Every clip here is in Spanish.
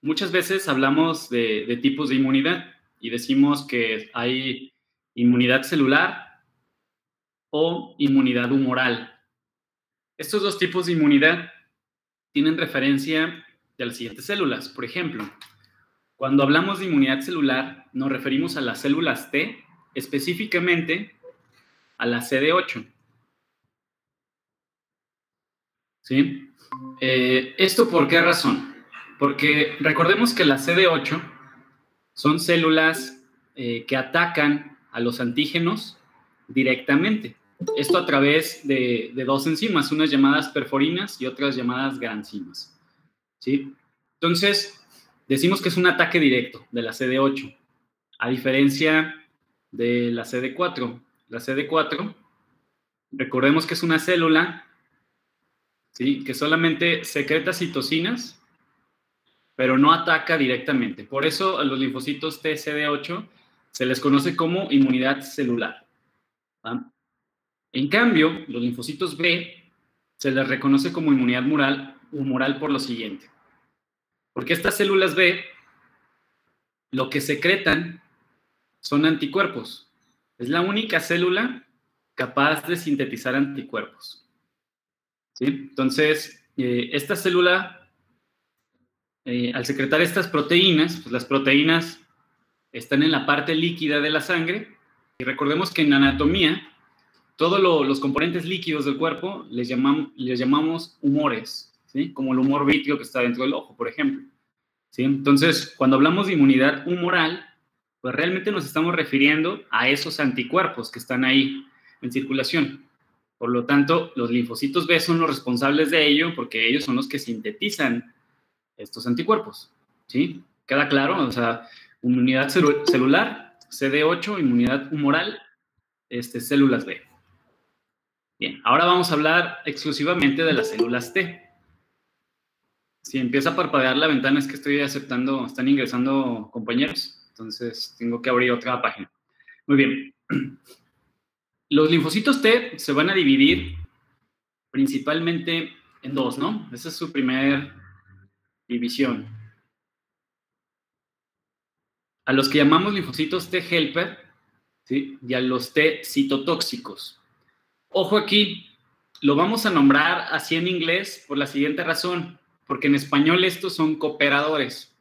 Muchas veces hablamos de tipos de inmunidad y decimos que hay inmunidad celular o inmunidad humoral. Estos dos tipos de inmunidad tienen referencia de las siguientes células. Por ejemplo, cuando hablamos de inmunidad celular, nos referimos a las células T, específicamente a la CD8. ¿Sí? ¿Esto por qué razón? Porque recordemos que la CD8 son células que atacan a los antígenos directamente. Esto a través de dos enzimas, unas llamadas perforinas y otras llamadas granzimas. ¿Sí? Entonces, decimos que es un ataque directo de la CD8, a diferencia de la CD4. La CD4, recordemos que es una célula, ¿sí?, que solamente secreta citocinas, pero no ataca directamente. Por eso a los linfocitos TCD8 se les conoce como inmunidad celular. ¿Va? En cambio, los linfocitos B se les reconoce como inmunidad humoral por lo siguiente. Porque estas células B lo que secretan son anticuerpos. Es la única célula capaz de sintetizar anticuerpos. ¿Sí? Entonces, esta célula, al secretar estas proteínas, pues las proteínas están en la parte líquida de la sangre, y recordemos que en anatomía todos los componentes líquidos del cuerpo les llamamos humores, ¿sí?, como el humor vítreo que está dentro del ojo, por ejemplo. ¿Sí? Entonces, cuando hablamos de inmunidad humoral, pues realmente nos estamos refiriendo a esos anticuerpos que están ahí en circulación. Por lo tanto, los linfocitos B son los responsables de ello porque ellos son los que sintetizan estos anticuerpos. ¿Sí? ¿Queda claro? O sea, inmunidad celular, CD8, inmunidad humoral, células B. Bien, ahora vamos a hablar exclusivamente de las células T. Si empieza a parpadear la ventana es que estoy aceptando, están ingresando compañeros, entonces tengo que abrir otra página. Muy bien. Los linfocitos T se van a dividir principalmente en dos, ¿no? Esa es su primera división. A los que llamamos linfocitos T helper, ¿sí?, y a los T citotóxicos. Ojo aquí, lo vamos a nombrar así en inglés por la siguiente razón, porque en español estos son cooperadores.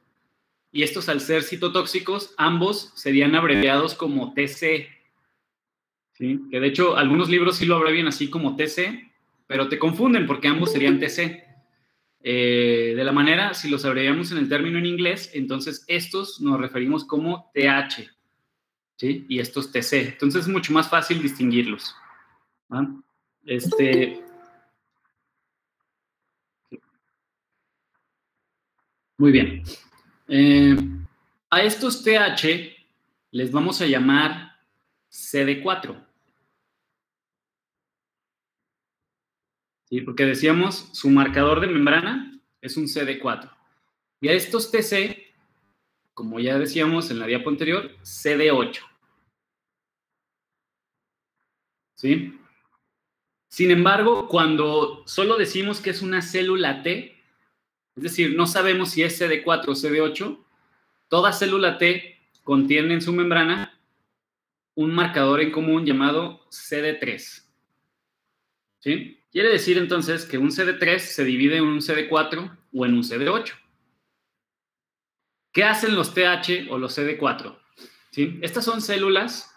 Y estos, al ser citotóxicos, ambos serían abreviados como TC. ¿Sí? Que de hecho algunos libros sí lo abrevian así como TC, pero te confunden porque ambos serían TC. De la manera, si los abreviamos en el término en inglés, entonces estos nos referimos como TH, ¿sí?, y estos TC. Entonces es mucho más fácil distinguirlos. ¿Va? Muy bien. A estos TH les vamos a llamar CD4. ¿Sí? Porque decíamos, su marcador de membrana es un CD4. Y a estos TC, como ya decíamos en la diapo anterior, CD8. ¿Sí? Sin embargo, cuando solo decimos que es una célula T, es decir, no sabemos si es CD4 o CD8, toda célula T contiene en su membrana un marcador en común llamado CD3. ¿Sí? Quiere decir entonces que un CD3 se divide en un CD4 o en un CD8. ¿Qué hacen los TH o los CD4? ¿Sí? Estas son células,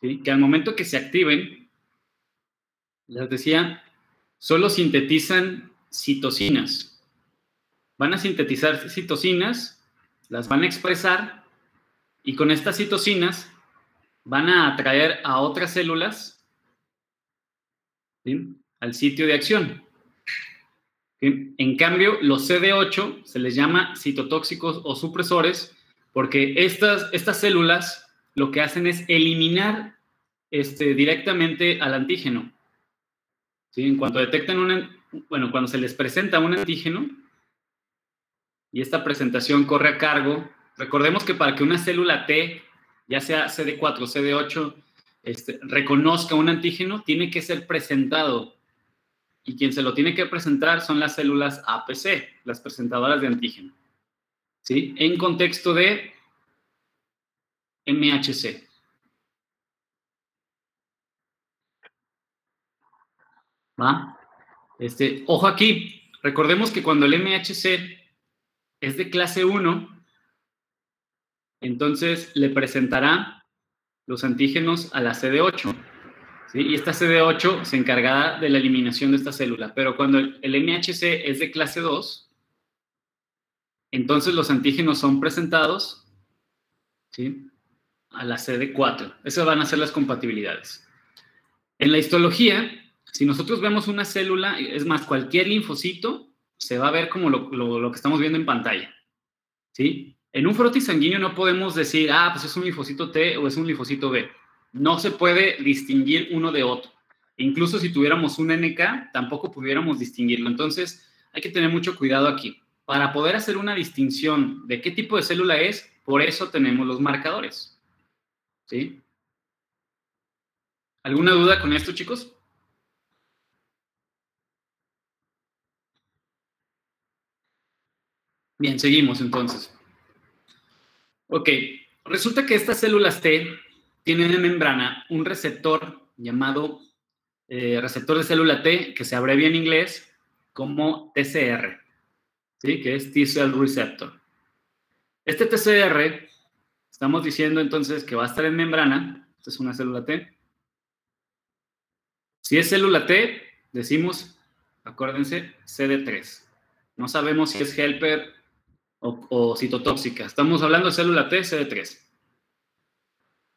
¿sí?, que al momento que se activen, les decía, solo sintetizan citocinas. Van a sintetizar citocinas, las van a expresar, y con estas citocinas van a atraer a otras células, ¿sí?, al sitio de acción. ¿Sí? En cambio, los CD8 se les llama citotóxicos o supresores porque estas células lo que hacen es eliminar directamente al antígeno. ¿Sí? En cuanto detectan cuando se les presenta un antígeno y esta presentación corre a cargo, recordemos que para que una célula T, ya sea CD4 o CD8, reconozca un antígeno, tiene que ser presentado y quien se lo tiene que presentar son las células APC, las presentadoras de antígeno, ¿sí? En contexto de MHC. ¿Va? Ojo aquí, recordemos que cuando el MHC es de clase 1, entonces le presentará los antígenos a la CD8, ¿sí? Y esta CD8 se encargará de la eliminación de esta célula. Pero cuando el MHC es de clase 2, entonces los antígenos son presentados, ¿sí?, a la CD4. Esas van a ser las compatibilidades. En la histología, si nosotros vemos una célula, es más, cualquier linfocito, se va a ver como lo que estamos viendo en pantalla, ¿sí? En un frotis sanguíneo no podemos decir, pues es un linfocito T o es un linfocito B. No se puede distinguir uno de otro. Incluso si tuviéramos un NK, tampoco pudiéramos distinguirlo. Entonces, hay que tener mucho cuidado aquí. Para poder hacer una distinción de qué tipo de célula es, por eso tenemos los marcadores, ¿sí? ¿Alguna duda con esto, chicos? Bien, seguimos entonces. Ok, resulta que estas células T tienen en membrana un receptor llamado receptor de célula T, que se abrevia en inglés como TCR, ¿sí? Que es T-Cell Receptor. Este TCR, estamos diciendo entonces que va a estar en membrana. Esta es una célula T. Si es célula T, decimos, acuérdense, CD3. No sabemos si es helper o citotóxica. Estamos hablando de célula T, CD3.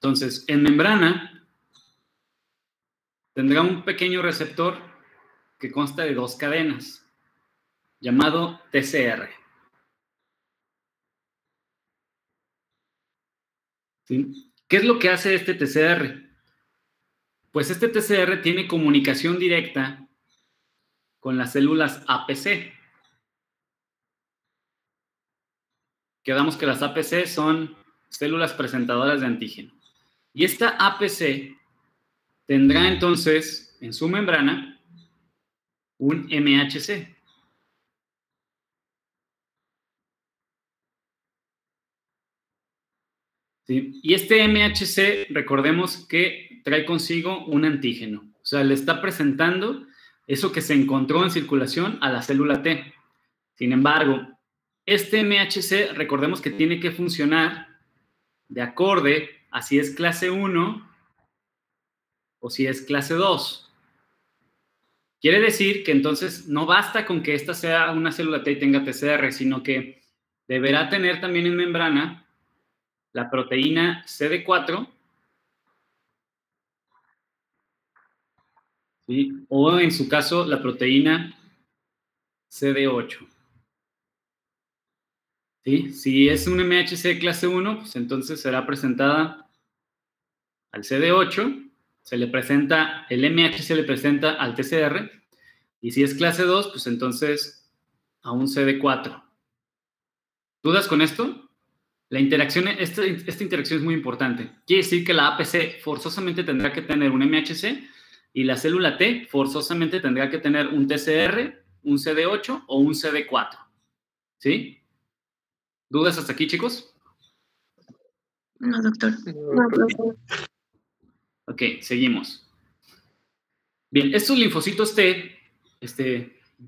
Entonces, en membrana tendrá un pequeño receptor que consta de 2 cadenas, llamado TCR. ¿Sí? ¿Qué es lo que hace este TCR? Pues este TCR tiene comunicación directa con las células APC. Quedamos que las APC son células presentadoras de antígeno. Y esta APC tendrá entonces en su membrana un MHC. ¿Sí? Y este MHC, recordemos que trae consigo un antígeno. O sea, le está presentando eso que se encontró en circulación a la célula T. Sin embargo, este MHC, recordemos que tiene que funcionar de acorde a si es clase 1 o si es clase 2. Quiere decir que entonces no basta con que esta sea una célula T y tenga TCR, sino que deberá tener también en membrana la proteína CD4, ¿sí?, o en su caso la proteína CD8. ¿Sí? Si es un MHC clase 1, pues entonces será presentada al CD8, se le presenta, el MHC se le presenta al TCR, y si es clase 2, pues entonces a un CD4. ¿Dudas con esto? La interacción, esta interacción es muy importante. Quiere decir que la APC forzosamente tendrá que tener un MHC y la célula T forzosamente tendrá que tener un TCR, un CD8 o un CD4. ¿Sí? ¿Dudas hasta aquí, chicos? No, doctor. No, doctor. Ok, seguimos. Bien, estos linfocitos T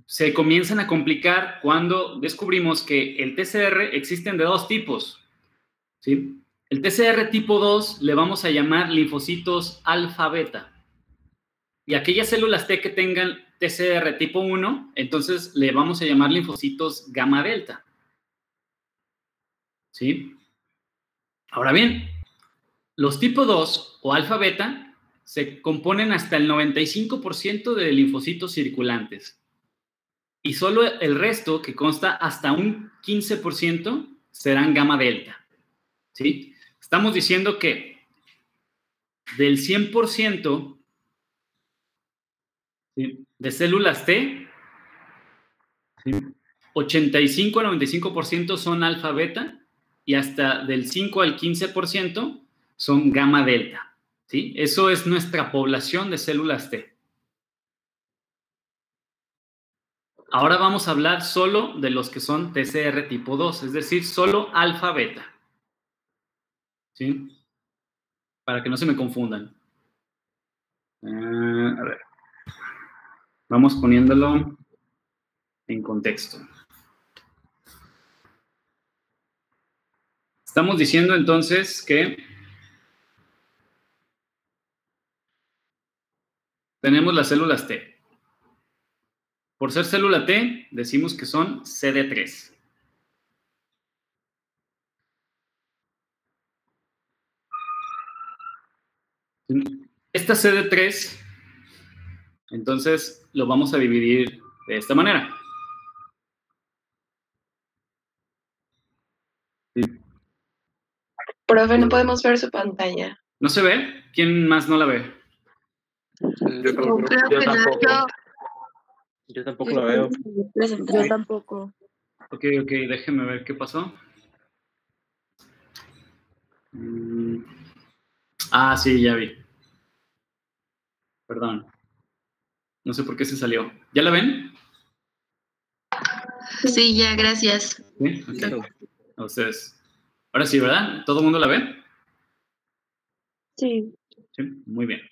se comienzan a complicar cuando descubrimos que el TCR existen de 2 tipos. ¿Sí? El TCR tipo 2 le vamos a llamar linfocitos alfa-beta. Y aquellas células T que tengan TCR tipo 1, entonces le vamos a llamar linfocitos gamma-delta. ¿Sí? Ahora bien, los tipo 2 o alfa-beta se componen hasta el 95% de linfocitos circulantes. Y solo el resto, que consta hasta un 15%, serán gamma-delta. ¿Sí? Estamos diciendo que del 100%, ¿sí?, de células T, ¿sí?, 85 al 95% son alfa-beta y hasta del 5 al 15% son gamma-delta. ¿Sí? Eso es nuestra población de células T. Ahora vamos a hablar solo de los que son TCR tipo 2, es decir, solo alfa beta. ¿Sí? Para que no se me confundan. A ver. Vamos poniéndolo en contexto. Estamos diciendo entonces que tenemos las células T. Por ser célula T, decimos que son CD3. Esta CD3, entonces lo vamos a dividir de esta manera. Profe, no podemos ver su pantalla. ¿No se ve? ¿Quién más no la ve? Yo tampoco la veo. Yo tampoco. Ok, déjenme ver qué pasó. Sí, ya vi. Perdón. No sé por qué se salió. ¿Ya la ven? Sí, ya, gracias. ¿Sí? Okay. A ustedes. Ahora sí, ¿verdad? ¿Todo el mundo la ve? Sí. Sí, muy bien.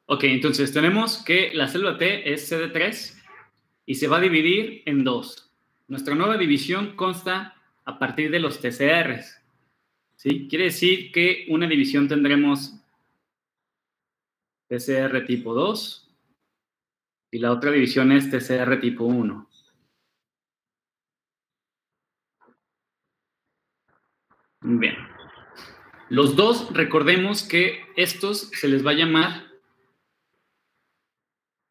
Ok, entonces tenemos que la célula T es CD3 y se va a dividir en dos. Nuestra nueva división consta a partir de los TCRs. ¿Sí? Quiere decir que una división tendremos TCR tipo 2 y la otra división es TCR tipo 1. Muy bien. Los dos, recordemos que estos se les va a llamar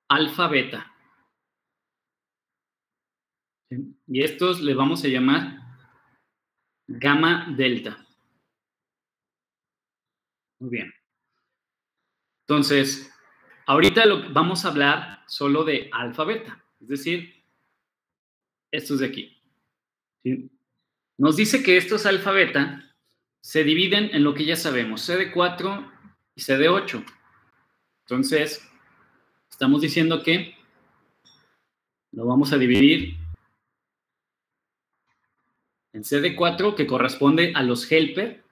alfa beta. ¿Sí? Y estos le vamos a llamar gamma delta. Muy bien. Entonces, ahorita vamos a hablar solo de alfa beta, es decir, estos de aquí. ¿Sí? Nos dice que estos alfa beta se dividen en lo que ya sabemos, CD4 y CD8. Entonces, estamos diciendo que lo vamos a dividir en CD4, que corresponde a los helper,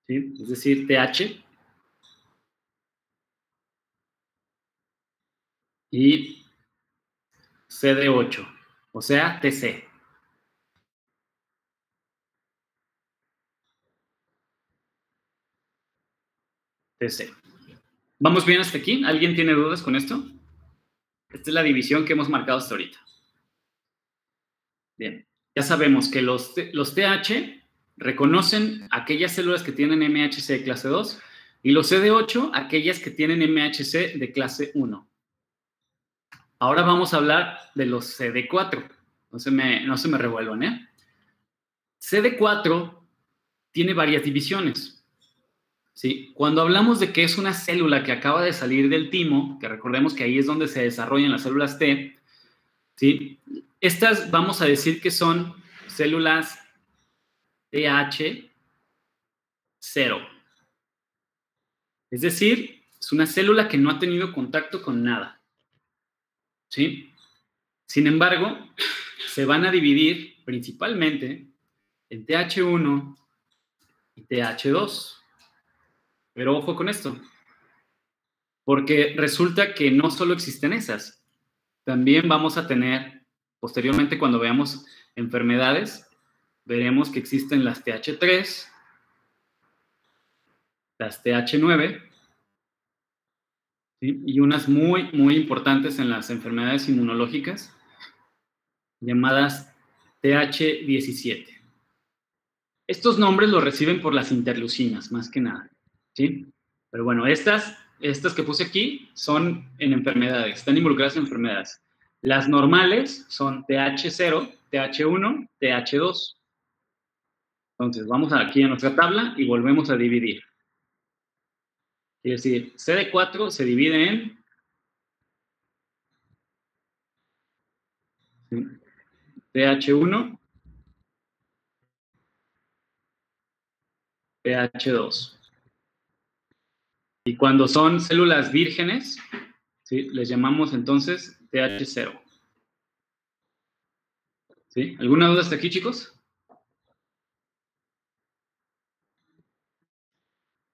¿sí? Es decir, TH, y CD8, o sea, TC. TC. ¿Vamos bien hasta aquí? ¿Alguien tiene dudas con esto? Esta es la división que hemos marcado hasta ahorita. Bien, ya sabemos que los TH reconocen aquellas células que tienen MHC de clase 2 y los CD8 aquellas que tienen MHC de clase 1. Ahora vamos a hablar de los CD4. No se me revuelvan, ¿eh? CD4 tiene varias divisiones. ¿Sí? Cuando hablamos de que es una célula que acaba de salir del timo, que recordemos que ahí es donde se desarrollan las células T, ¿sí? Estas vamos a decir que son células TH0. Es decir, es una célula que no ha tenido contacto con nada. ¿Sí? Sin embargo, se van a dividir principalmente en TH1 y TH2. Pero ojo con esto, porque resulta que no solo existen esas. También vamos a tener, posteriormente cuando veamos enfermedades, veremos que existen las TH3, las TH9, ¿sí? Y unas muy, muy importantes en las enfermedades inmunológicas, llamadas TH17. Estos nombres los reciben por las interleucinas, más que nada, ¿sí? Pero bueno, estas que puse aquí son en enfermedades, están involucradas en enfermedades. Las normales son TH0, TH1, TH2. Entonces, vamos aquí a nuestra tabla y volvemos a dividir. Es decir, CD4 se divide en TH1, TH2. Y cuando son células vírgenes, ¿sí? Les llamamos entonces TH0. ¿Sí? ¿Alguna duda hasta aquí, chicos?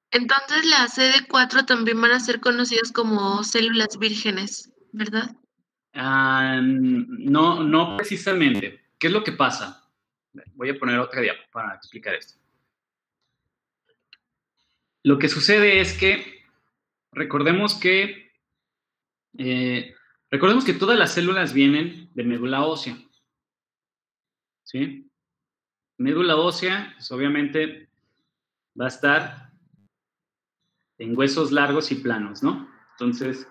Entonces las CD4 también van a ser conocidas como células vírgenes, ¿verdad? No, no precisamente. ¿Qué es lo que pasa? Voy a poner otra diapo para explicar esto. Lo que sucede es que recordemos que todas las células vienen de médula ósea. ¿Sí? Médula ósea, pues obviamente va a estar en huesos largos y planos, ¿no? Entonces,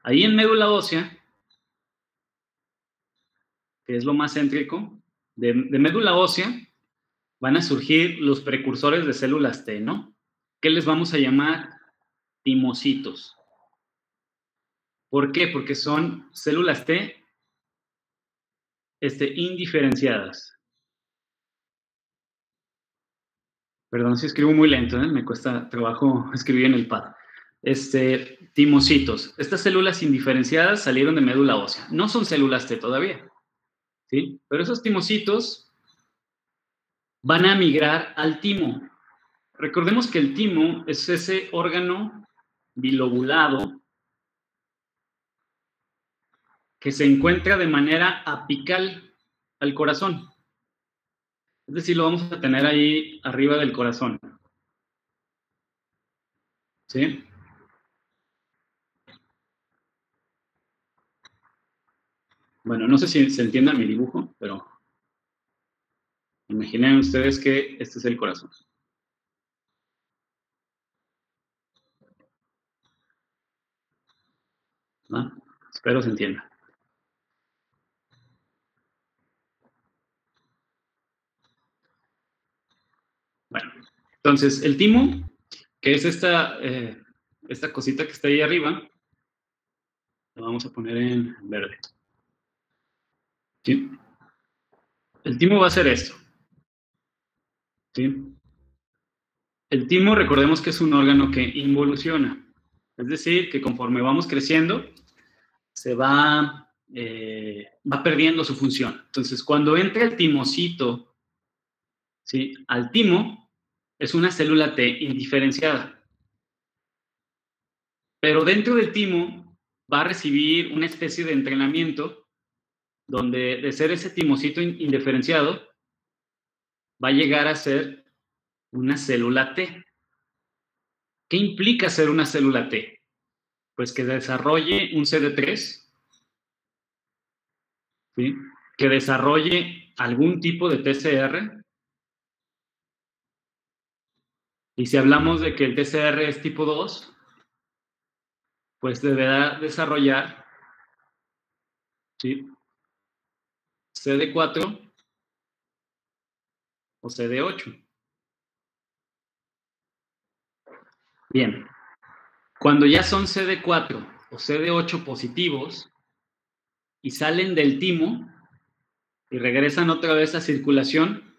ahí en médula ósea, que es lo más céntrico, de médula ósea van a surgir los precursores de células T, ¿no? ¿Qué les vamos a llamar? Timocitos. ¿Por qué? Porque son células T indiferenciadas. Perdón si escribo muy lento, ¿eh? Me cuesta trabajo escribir en el pad. Timocitos. Estas células indiferenciadas salieron de médula ósea. No son células T todavía, ¿sí? Pero esos timocitos van a migrar al timo. Recordemos que el timo es ese órgano bilobulado que se encuentra de manera apical al corazón. Es decir, lo vamos a tener ahí arriba del corazón. ¿Sí? Bueno, no sé si se entienda mi dibujo, pero imaginen ustedes que este es el corazón. ¿No? Espero se entienda. Bueno, entonces el timo, que es esta cosita que está ahí arriba, la vamos a poner en verde. ¿Sí? El timo va a ser esto. ¿Sí? El timo, recordemos que es un órgano que involuciona. Es decir, que conforme vamos creciendo, se va perdiendo su función. Entonces, cuando entra el timocito, ¿sí?, al timo, es una célula T indiferenciada. Pero dentro del timo va a recibir una especie de entrenamiento donde de ser ese timocito indiferenciado, va a llegar a ser una célula T. ¿Qué implica ser una célula T? Pues que desarrolle un CD3, ¿sí?, que desarrolle algún tipo de TCR. Y si hablamos de que el TCR es tipo 2, pues deberá desarrollar, ¿sí?, CD4 o CD8. Bien, cuando ya son CD4 o CD8 positivos y salen del timo y regresan otra vez a circulación,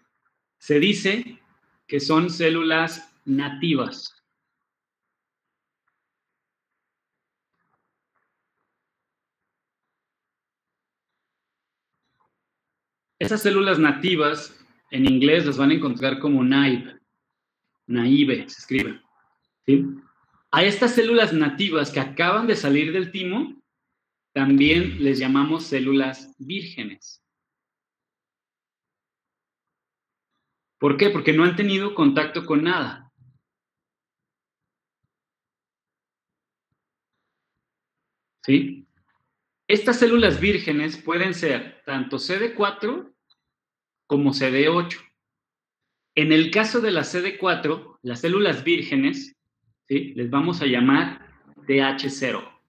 se dice que son células nativas. Esas células nativas, en inglés las van a encontrar como naive se escribe, ¿sí? A estas células nativas que acaban de salir del timo, también les llamamos células vírgenes. ¿Por qué? Porque no han tenido contacto con nada. ¿Sí? Estas células vírgenes pueden ser tanto CD4 como CD8. En el caso de la CD4, las células vírgenes, ¿sí?, les vamos a llamar TH0.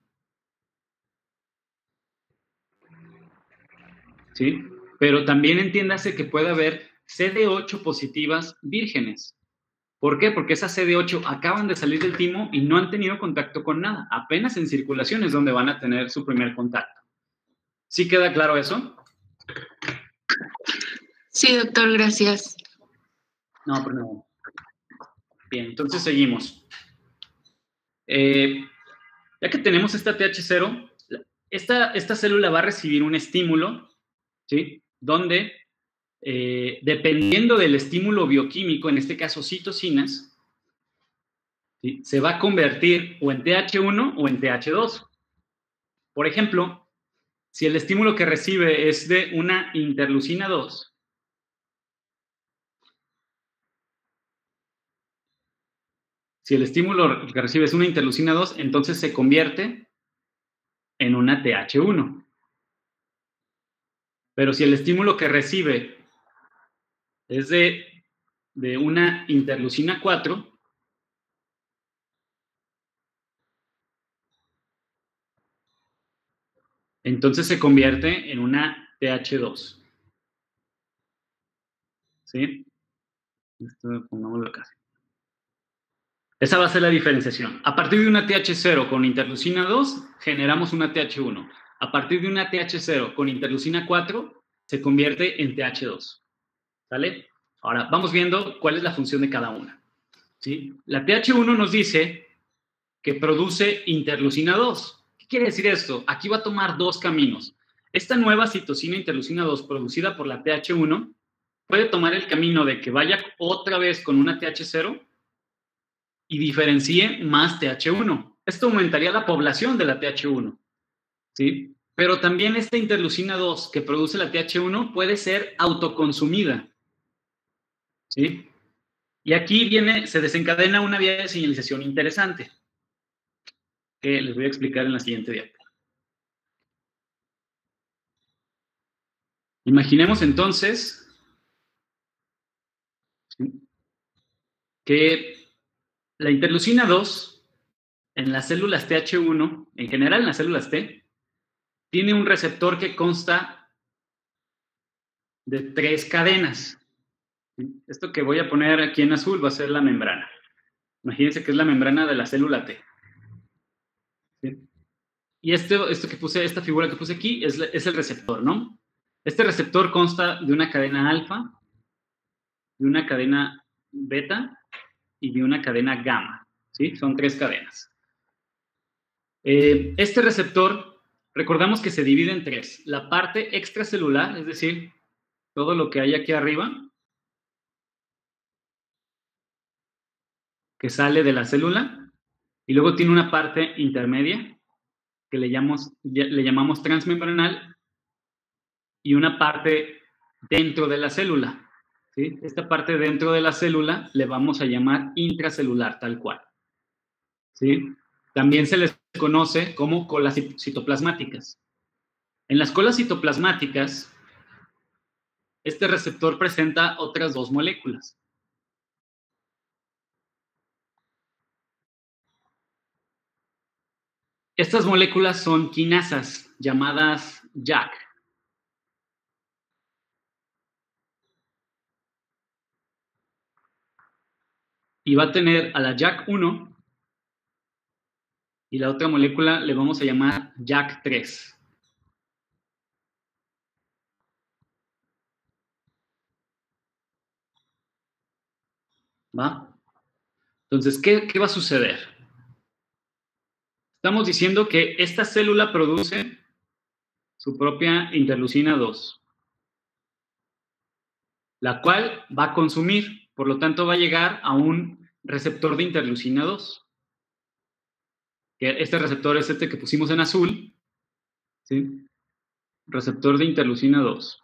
¿Sí? Pero también entiéndase que puede haber CD8 positivas vírgenes. ¿Por qué? Porque esas CD8 acaban de salir del timo y no han tenido contacto con nada. Apenas en circulación es donde van a tener su primer contacto. ¿Sí queda claro eso? Sí, doctor, gracias. No, pero no. Bien, entonces seguimos. Ya que tenemos esta TH0, esta célula va a recibir un estímulo, ¿sí? Donde, dependiendo del estímulo bioquímico, en este caso citocinas, ¿sí? Se va a convertir o en TH1 o en TH2. Por ejemplo, si el estímulo que recibe es de una interleucina 2, si el estímulo que recibe es una interleucina 2, entonces se convierte en una TH1. Pero si el estímulo que recibe es de una interleucina 4, entonces se convierte en una TH2. ¿Sí? Esto pongámoslo acá. Esa va a ser la diferenciación. A partir de una TH0 con interleucina 2, generamos una TH1. A partir de una TH0 con interleucina 4, se convierte en TH2. ¿Sale? Ahora, vamos viendo cuál es la función de cada una. ¿Sí? La TH1 nos dice que produce interleucina 2. ¿Qué quiere decir esto? Aquí va a tomar dos caminos. Esta nueva citocina interleucina 2 producida por la TH1 puede tomar el camino de que vaya otra vez con una TH0 y diferencie más TH1. Esto aumentaría la población de la TH1, ¿sí? Pero también esta interleucina 2 que produce la TH1 puede ser autoconsumida, ¿sí? Y aquí se desencadena una vía de señalización interesante, que les voy a explicar en la siguiente diapositiva. Imaginemos entonces, ¿sí?, que la interleucina 2 en las células TH1, en general en las células T, tiene un receptor que consta de 3 cadenas. Esto que voy a poner aquí en azul va a ser la membrana. Imagínense que es la membrana de la célula T. ¿Sí? Y esta figura que puse aquí es el receptor, ¿no? Este receptor consta de una cadena alfa, de una cadena beta y de una cadena gamma. ¿Sí? Son 3 cadenas. Este receptor, recordamos que se divide en 3. La parte extracelular, es decir, todo lo que hay aquí arriba, que sale de la célula, y luego tiene una parte intermedia, que le llamamos transmembranal, y una parte dentro de la célula, ¿sí? Esta parte dentro de la célula le vamos a llamar intracelular, tal cual, ¿sí? También se les conoce como colas citoplasmáticas. En las colas citoplasmáticas, este receptor presenta otras 2 moléculas. Estas moléculas son quinasas, llamadas JAK. Y va a tener a la JAK1 y la otra molécula le vamos a llamar JAK3. ¿Va? Entonces, ¿qué va a suceder? Estamos diciendo que esta célula produce su propia interleucina 2, la cual va a consumir, por lo tanto va a llegar a un receptor de interleucina 2. Que este receptor es este que pusimos en azul, ¿sí? Receptor de interleucina 2.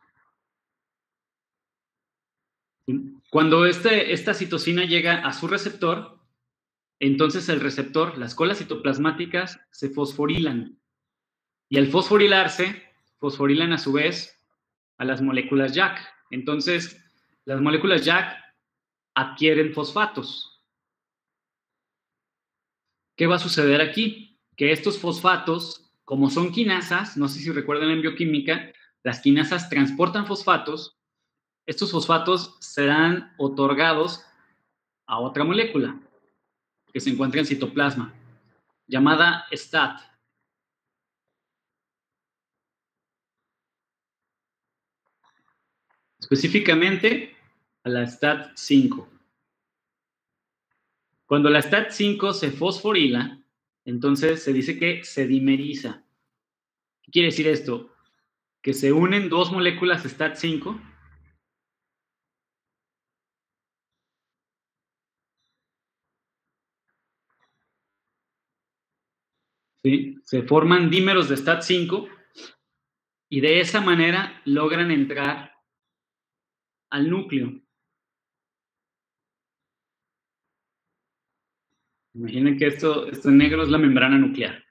¿Sí? Cuando esta citocina llega a su receptor, entonces el receptor, las colas citoplasmáticas, se fosforilan. Y al fosforilarse, fosforilan a su vez a las moléculas JAK. Entonces, las moléculas JAK adquieren fosfatos. ¿Qué va a suceder aquí? Que estos fosfatos, como son quinasas, no sé si recuerdan en bioquímica, las quinasas transportan fosfatos. Estos fosfatos serán otorgados a otra molécula que se encuentra en citoplasma, llamada STAT. Específicamente a la STAT5. Cuando la STAT5 se fosforila, entonces se dice que se dimeriza. ¿Qué quiere decir esto? Que se unen dos moléculas STAT5. ¿Sí? Se forman dímeros de STAT5 y de esa manera logran entrar al núcleo. Imaginen que esto en negro es la membrana nuclear.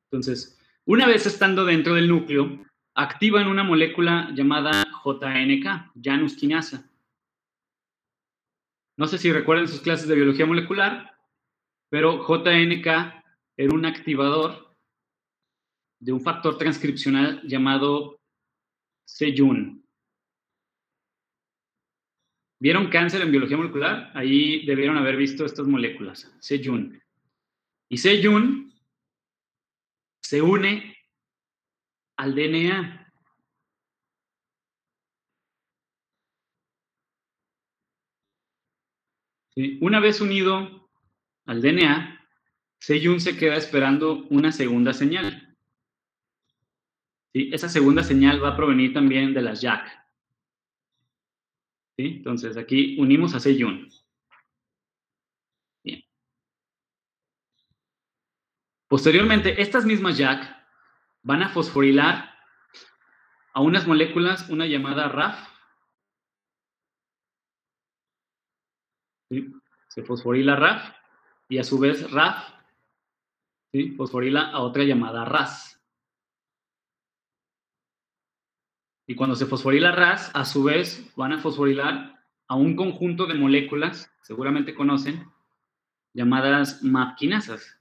Entonces, una vez estando dentro del núcleo, activan una molécula llamada JNK, Janus quinasa. No sé si recuerdan sus clases de biología molecular, pero JNK era un activador de un factor transcripcional llamado c-Jun. ¿Vieron cáncer en biología molecular? Ahí debieron haber visto estas moléculas, c-Jun. Y c-Jun se une al DNA. ¿Sí? Una vez unido al DNA, c-Jun se queda esperando una segunda señal. ¿Sí? Esa segunda señal va a provenir también de las JAK. ¿Sí? Entonces aquí unimos a c-Jun. Bien. Posteriormente, estas mismas JAK van a fosforilar a unas moléculas, una llamada RAF. ¿Sí? Se fosforila RAF y a su vez RAF, ¿sí? Fosforila a otra llamada RAS. Y cuando se fosforila RAS, a su vez van a fosforilar a un conjunto de moléculas, seguramente conocen, llamadas MAP quinasas,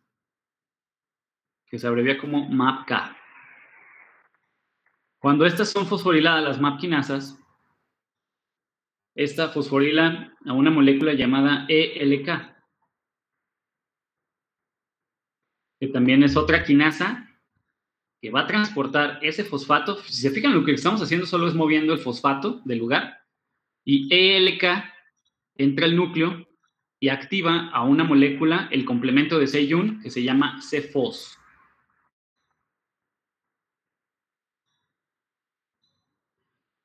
que se abrevia como MAPK. Cuando estas son fosforiladas, las MAP quinasas, esta fosforila a una molécula llamada ELK, que también es otra quinasa que va a transportar ese fosfato. Si se fijan, lo que estamos haciendo solo es moviendo el fosfato del lugar, y ELK entra al núcleo y activa a una molécula, el complemento de c-Jun, que se llama C-Fos.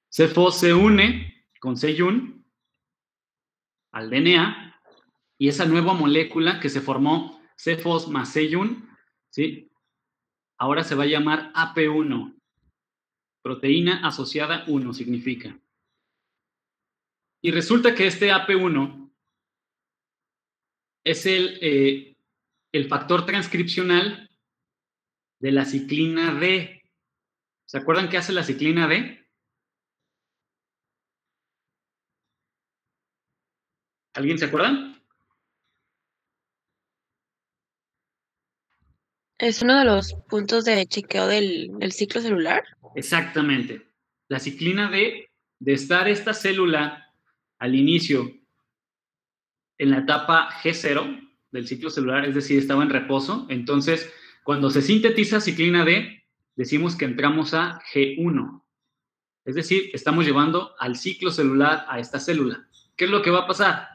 C-Fos se une con c-Jun al DNA y esa nueva molécula que se formó, C-Fos más c-Jun, ¿sí? Ahora se va a llamar AP1. Proteína asociada 1 significa. Y resulta que este AP1 es el factor transcripcional de la ciclina D. ¿Se acuerdan qué hace la ciclina D? ¿Alguien se acuerda? ¿Es uno de los puntos de chequeo del ciclo celular? Exactamente. La ciclina D, de estar esta célula al inicio en la etapa G0 del ciclo celular, es decir, estaba en reposo, entonces cuando se sintetiza ciclina D, decimos que entramos a G1. Es decir, estamos llevando al ciclo celular a esta célula. ¿Qué es lo que va a pasar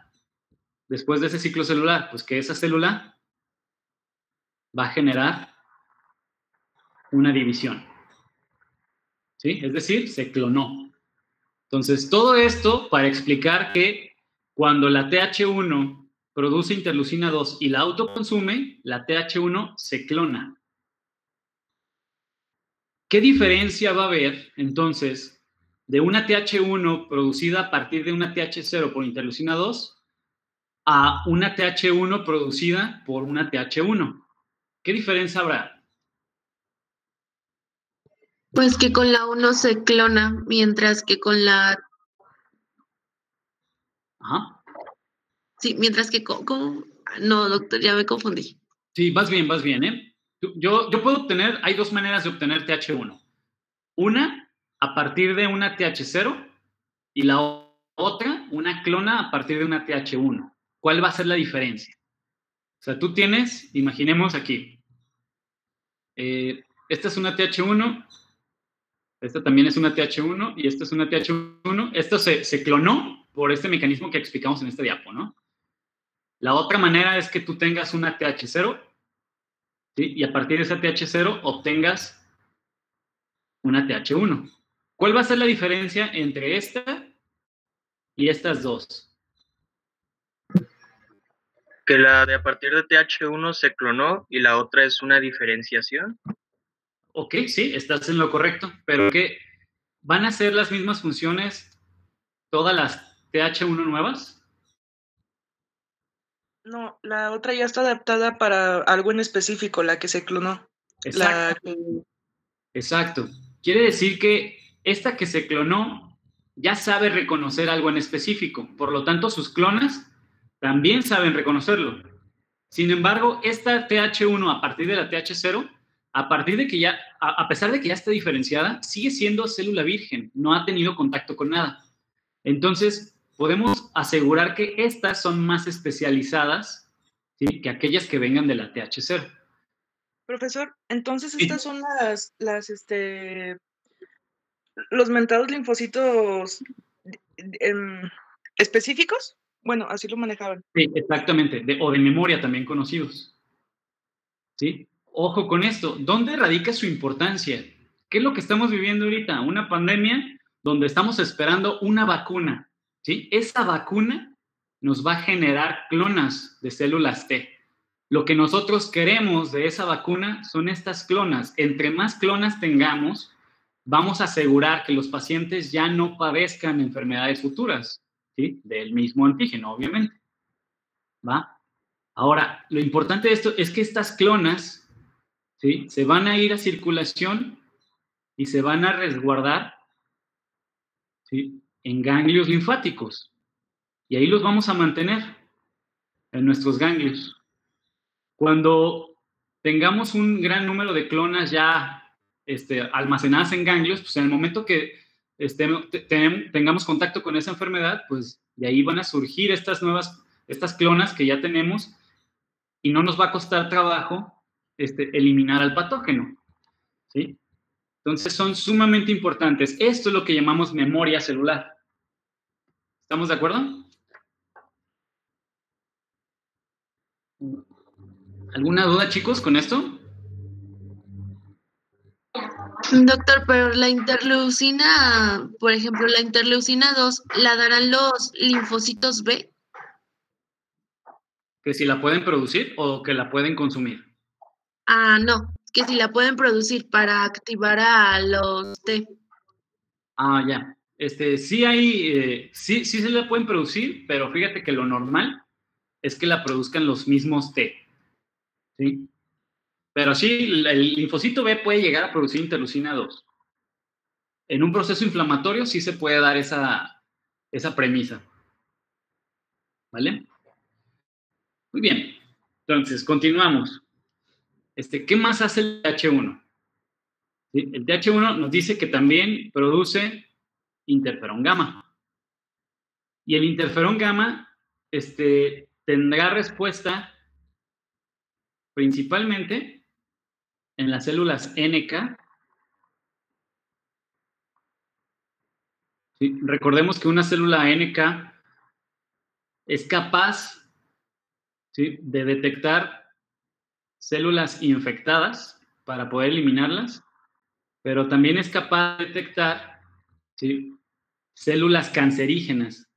después de ese ciclo celular? Pues que esa célula va a generar una división. ¿Sí? Es decir, se clonó. Entonces, todo esto para explicar que cuando la TH1 produce interleucina 2 y la autoconsume, la TH1 se clona. ¿Qué diferencia va a haber, entonces, de una TH1 producida a partir de una TH0 por interleucina 2 a una TH1 producida por una TH1? ¿Qué diferencia habrá? Pues que con la 1 se clona, mientras que con la... Ajá. Sí, mientras que No, doctor, ya me confundí. Sí, vas bien, ¿eh? Yo puedo obtener, hay dos maneras de obtener TH1. Una, a partir de una TH0, y la otra, una clona a partir de una TH1. ¿Cuál va a ser la diferencia? O sea, tú tienes, imaginemos aquí, esta es una TH1, esta también es una TH1 y esta es una TH1. Esto se clonó por este mecanismo que explicamos en este diapo, ¿no? La otra manera es que tú tengas una TH0, ¿sí? Y a partir de esa TH0 obtengas una TH1. ¿Cuál va a ser la diferencia entre esta y estas dos? Que la de a partir de TH1 se clonó y la otra es una diferenciación. Ok, sí, estás en lo correcto, pero que van a ser las mismas funciones todas las TH1 nuevas. No, la otra ya está adaptada para algo en específico, la que se clonó. Exacto. Exacto. Quiere decir que esta que se clonó ya sabe reconocer algo en específico, por lo tanto sus clonas también saben reconocerlo. Sin embargo, esta TH1 a partir de la TH0, a partir de que ya, a pesar de que ya está diferenciada, sigue siendo célula virgen, no ha tenido contacto con nada. Entonces, podemos asegurar que estas son más especializadas, ¿sí?, que aquellas que vengan de la TH0. Profesor, entonces estas son los mentados linfocitos específicos. Bueno, así lo manejaban. Sí, exactamente, o de memoria también conocidos. ¿Sí? Ojo con esto, ¿dónde radica su importancia? ¿Qué es lo que estamos viviendo ahorita? Una pandemia donde estamos esperando una vacuna, ¿sí? Esa vacuna nos va a generar clonas de células T. Lo que nosotros queremos de esa vacuna son estas clonas. Entre más clonas tengamos, vamos a asegurar que los pacientes ya no padezcan enfermedades futuras, ¿sí?, del mismo antígeno, obviamente. ¿Va? Ahora, lo importante de esto es que estas clonas, ¿sí?, se van a ir a circulación y se van a resguardar, ¿sí?, en ganglios linfáticos. Y ahí los vamos a mantener, en nuestros ganglios. Cuando tengamos un gran número de clonas ya almacenadas en ganglios, pues en el momento que tengamos contacto con esa enfermedad, pues de ahí van a surgir estas clonas que ya tenemos y no nos va a costar trabajo eliminar al patógeno, ¿sí? Entonces son sumamente importantes. Esto es lo que llamamos memoria celular. ¿Estamos de acuerdo? ¿Alguna duda, chicos, con esto? Doctor, pero la interleucina, por ejemplo, la interleucina 2, ¿la darán los linfocitos B? ¿Que si la pueden producir o que la pueden consumir? Ah, no, que si la pueden producir para activar a los T. Ah, ya. Sí hay, sí se la pueden producir, pero fíjate que lo normal es que la produzcan los mismos T, ¿sí? Pero sí, el linfocito B puede llegar a producir interleucina 2. En un proceso inflamatorio sí se puede dar esa premisa. ¿Vale? Muy bien. Entonces, continuamos. ¿Qué más hace el TH1? ¿Sí? El TH1 nos dice que también produce interferón gamma. Y el interferón gamma tendrá respuesta principalmente en las células NK. ¿Sí? Recordemos que una célula NK es capaz, ¿sí?, de detectar células infectadas para poder eliminarlas, pero también es capaz de detectar, ¿sí?, células cancerígenas.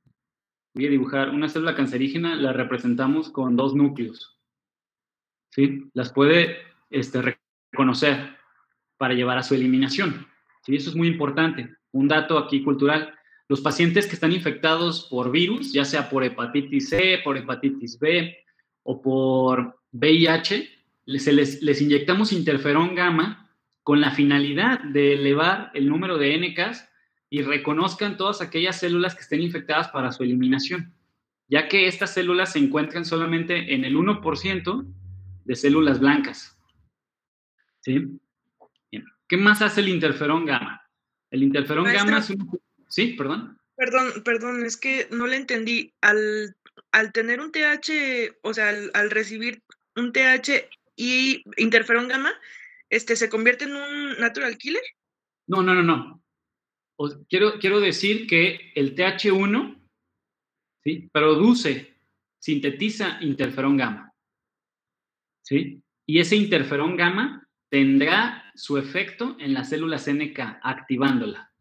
Voy a dibujar una célula cancerígena, la representamos con 2 núcleos, ¿sí? Las puede reconocer para llevar a su eliminación, ¿sí? Eso es muy importante. Un dato aquí cultural: los pacientes que están infectados por virus, ya sea por hepatitis C, por hepatitis B o por VIH, les inyectamos interferón gamma con la finalidad de elevar el número de NKs y reconozcan todas aquellas células que estén infectadas para su eliminación, ya que estas células se encuentran solamente en el 1% de células blancas, ¿sí? Bien. ¿Qué más hace el interferón gamma? El interferón gamma es un... ¿Sí? ¿Perdón? Perdón, es que no le entendí. Al tener un TH, o sea, al recibir un TH y interferón gamma, ¿se convierte en un natural killer? No. Quiero decir que el TH1, ¿sí?, sintetiza interferón gamma, ¿sí? Y ese interferón gamma tendrá su efecto en las células NK, activándola.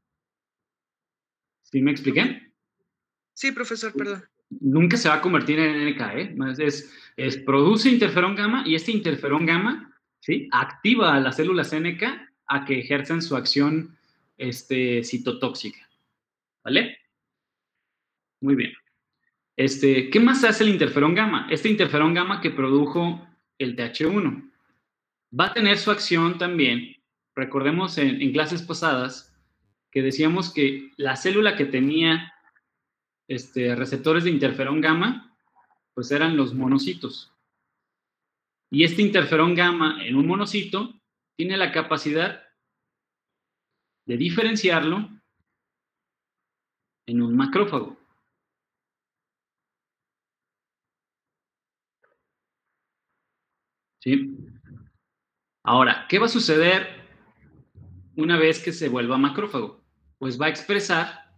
¿Sí me expliqué? Sí, profesor, perdón. Nunca se va a convertir en NK, ¿eh? Produce interferón gamma y este interferón gamma, ¿sí?, activa a las células NK a que ejerzan su acción citotóxica. ¿Vale? Muy bien. ¿Qué más hace el interferón gamma? Este interferón gamma que produjo el TH1 va a tener su acción también. Recordemos en clases pasadas que decíamos que la célula que tenía receptores de interferón gamma, pues eran los monocitos. Y este interferón gamma en un monocito tiene la capacidad de diferenciarlo en un macrófago. ¿Sí? Ahora, ¿qué va a suceder una vez que se vuelva macrófago? Pues va a expresar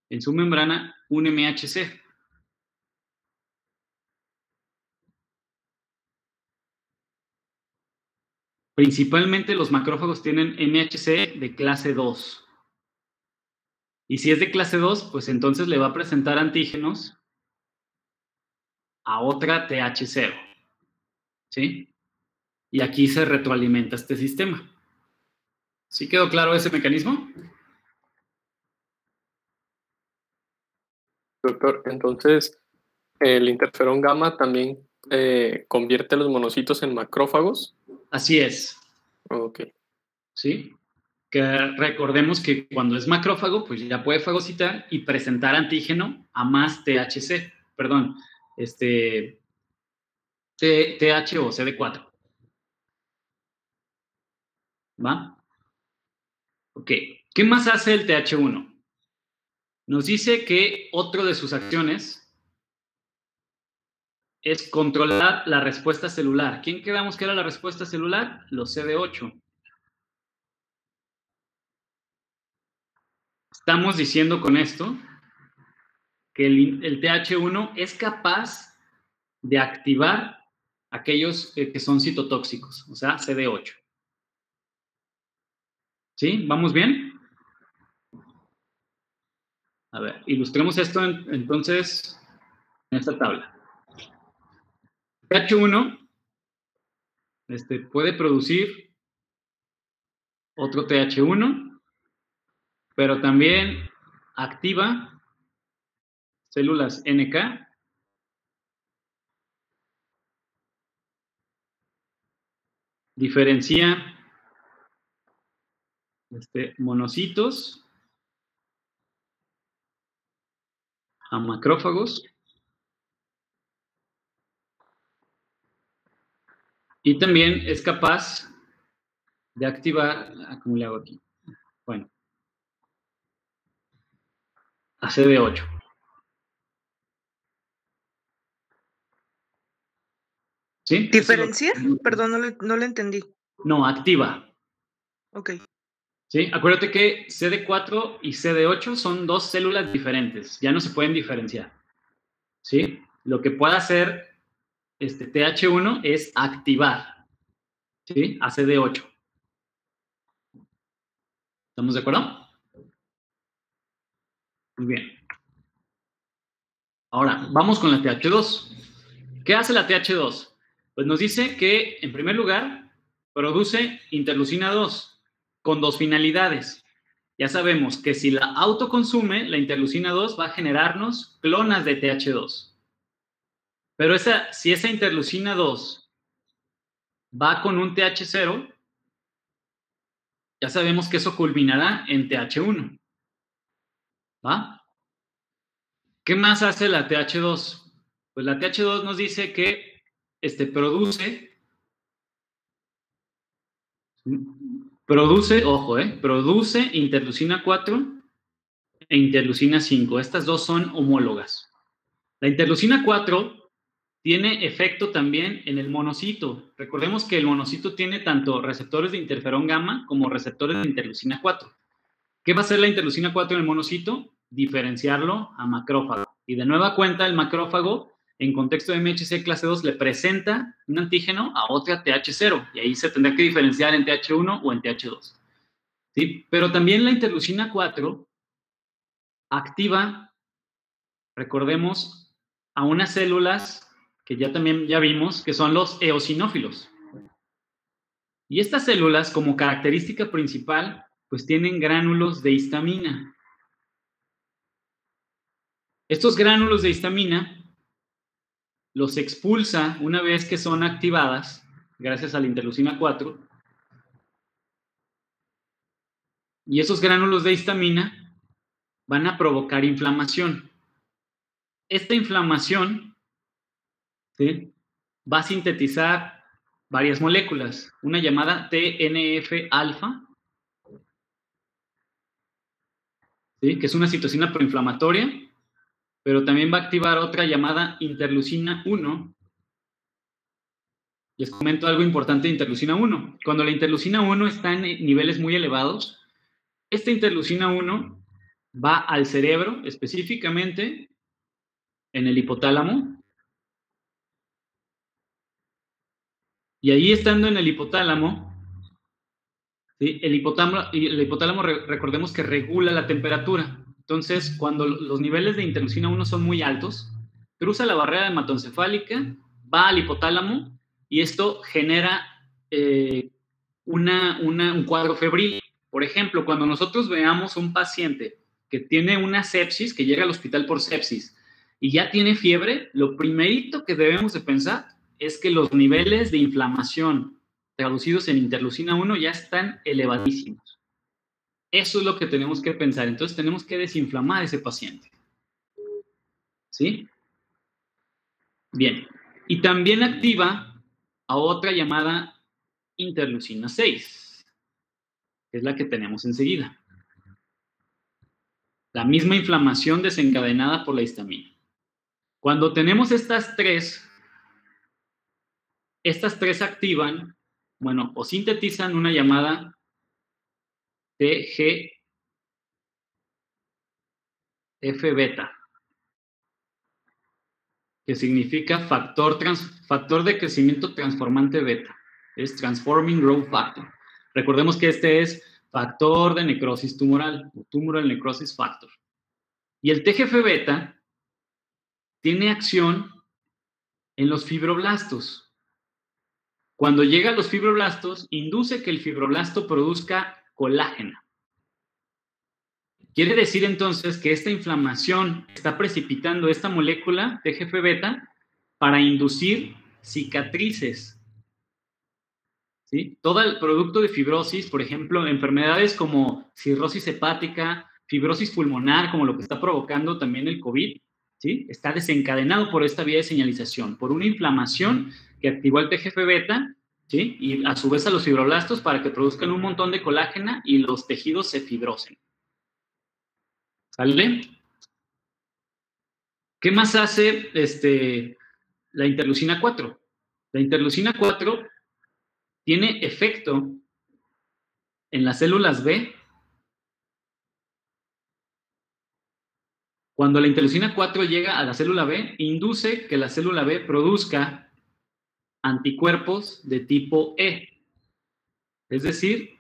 en su membrana un MHC. Principalmente los macrófagos tienen MHC de clase 2. Y si es de clase 2, pues entonces le va a presentar antígenos a otra TH0. ¿Sí? Y aquí se retroalimenta este sistema. ¿Sí quedó claro ese mecanismo? Doctor, entonces, ¿el interferón gamma también convierte los monocitos en macrófagos? Así es. Ok. ¿Sí? Que recordemos que cuando es macrófago, pues ya puede fagocitar y presentar antígeno a más THC, perdón, TH o CD4. ¿Va? Ok. ¿Qué más hace el TH1? Nos dice que otro de sus acciones es controlar la respuesta celular. ¿Quién quedamos que era la respuesta celular? Los CD8. Estamos diciendo con esto que el TH1 es capaz de activar aquellos que son citotóxicos, o sea, CD8. ¿Sí? ¿Vamos bien? A ver, ilustremos esto entonces en esta tabla. TH1 puede producir otro TH1, pero también activa células NK, diferencia monocitos a macrófagos y también es capaz de activar, ¿cómo le hago aquí? Bueno, a CD8. ¿Sí? ¿Diferencia? Perdón, no le entendí. No, activa. Ok. ¿Sí? Acuérdate que CD4 y CD8 son dos células diferentes, ya no se pueden diferenciar. ¿Sí? Lo que puede hacer TH1 es activar, ¿sí?, a CD8. ¿Estamos de acuerdo? Muy bien. Ahora, vamos con la TH2. ¿Qué hace la TH2? Pues nos dice que, en primer lugar, produce interleucina 2 con dos finalidades. Ya sabemos que si la autoconsume, la interleucina 2 va a generarnos clonas de TH2. Pero si esa interleucina 2 va con un TH0, ya sabemos que eso culminará en TH1. ¿Va? ¿Qué más hace la TH2? Pues la TH2 nos dice que produce interleucina 4 e interleucina 5. Estas dos son homólogas. La interleucina 4 tiene efecto también en el monocito. Recordemos que el monocito tiene tanto receptores de interferón gamma como receptores de interleucina 4. ¿Qué va a hacer la interleucina 4 en el monocito? Diferenciarlo a macrófago. Y de nueva cuenta, el macrófago en contexto de MHC clase 2 le presenta un antígeno a otra TH0, y ahí se tendrá que diferenciar en TH1 o en TH2. ¿Sí? Pero también la interleucina 4 activa, recordemos, a unas células que ya vimos, que son los eosinófilos. Y estas células, como característica principal, pues tienen gránulos de histamina. Estos gránulos de histamina los expulsa una vez que son activadas, gracias a la interleucina 4, y esos gránulos de histamina van a provocar inflamación. Esta inflamación, ¿sí?, va a sintetizar varias moléculas, una llamada TNF-alfa, ¿sí?, que es una citocina proinflamatoria, pero también va a activar otra llamada interleucina 1. Les comento algo importante de interleucina 1. Cuando la interleucina 1 está en niveles muy elevados, esta interleucina 1 va al cerebro, específicamente en el hipotálamo, y ahí estando en el hipotálamo, ¿sí?, el hipotálamo recordemos que regula la temperatura. Entonces, cuando los niveles de interleucina 1 son muy altos, cruza la barrera hematoencefálica, va al hipotálamo, y esto genera un cuadro febril. Por ejemplo, cuando nosotros veamos un paciente que tiene una sepsis, que llega al hospital por sepsis, y ya tiene fiebre, lo primerito que debemos de pensar es que los niveles de inflamación traducidos en interleucina 1 ya están elevadísimos. Eso es lo que tenemos que pensar. Entonces tenemos que desinflamar a ese paciente. ¿Sí? Bien. Y también activa a otra llamada interleucina 6, que es la que tenemos enseguida. La misma inflamación desencadenada por la histamina. Cuando tenemos estas tres activan, bueno, o sintetizan una llamada TGF-beta, que significa factor de crecimiento transformante beta. Es Transforming Growth Factor. Recordemos que este es factor de necrosis tumoral, o Tumoral Necrosis Factor. Y el TGF-beta tiene acción en los fibroblastos. Cuando llega a los fibroblastos, induce que el fibroblasto produzca colágeno. Quiere decir entonces que esta inflamación está precipitando esta molécula TGF-beta para inducir cicatrices. ¿Sí? Todo el producto de fibrosis, por ejemplo, enfermedades como cirrosis hepática, fibrosis pulmonar, como lo que está provocando también el COVID, ¿sí?, está desencadenado por esta vía de señalización, por una inflamación que activó el TGF-beta, ¿sí?, y a su vez a los fibroblastos para que produzcan un montón de colágeno y los tejidos se fibrosen. ¿Sale? ¿Qué más hace la interleucina 4? La interleucina 4 tiene efecto en las células B. Cuando la interleucina 4 llega a la célula B, induce que la célula B produzca anticuerpos de tipo E, es decir,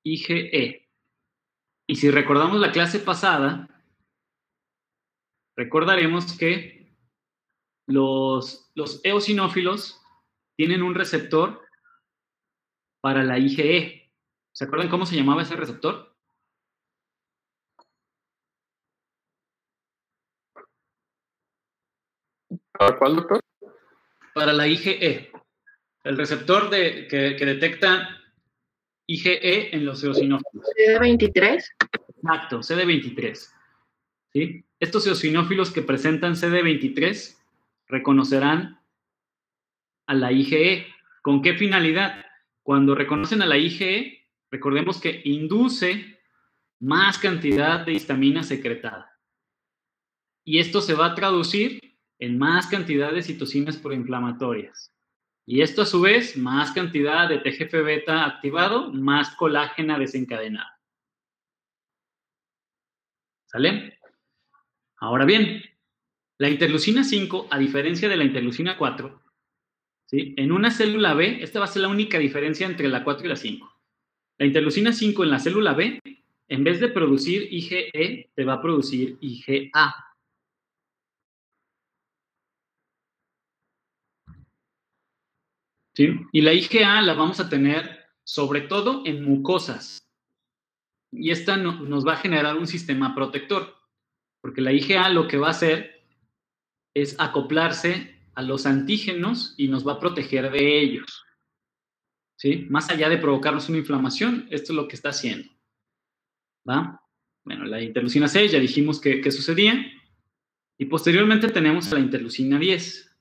IgE. Y si recordamos la clase pasada, recordaremos que los eosinófilos tienen un receptor para la IgE. ¿Se acuerdan cómo se llamaba ese receptor? ¿Para cuál, doctor? Para la IgE. El receptor que detecta IgE en los eosinófilos. CD23. Exacto, CD23. ¿Sí? Estos eosinófilos que presentan CD23 reconocerán a la IgE. ¿Con qué finalidad? Cuando reconocen a la IgE, recordemos que induce más cantidad de histamina secretada. Y esto se va a traducir en más cantidad de citocinas proinflamatorias. Y esto a su vez, más cantidad de TGF-beta activado, más colágeno desencadenado. ¿Sale? Ahora bien, La interleucina 5, a diferencia de la interleucina 4, ¿sí? En una célula B, esta va a ser la única diferencia entre la 4 y la 5. La interleucina 5 en la célula B, en vez de producir IgE, te va a producir IgA. ¿Sí? Y la IgA la vamos a tener sobre todo en mucosas. Y esta nos va a generar un sistema protector, porque la IgA lo que va a hacer es acoplarse a los antígenos y nos va a proteger de ellos. ¿Sí? Más allá de provocarnos una inflamación, esto es lo que está haciendo. ¿Va? Bueno, la interleucina 6 ya dijimos que sucedía. Y posteriormente tenemos a la interleucina 10.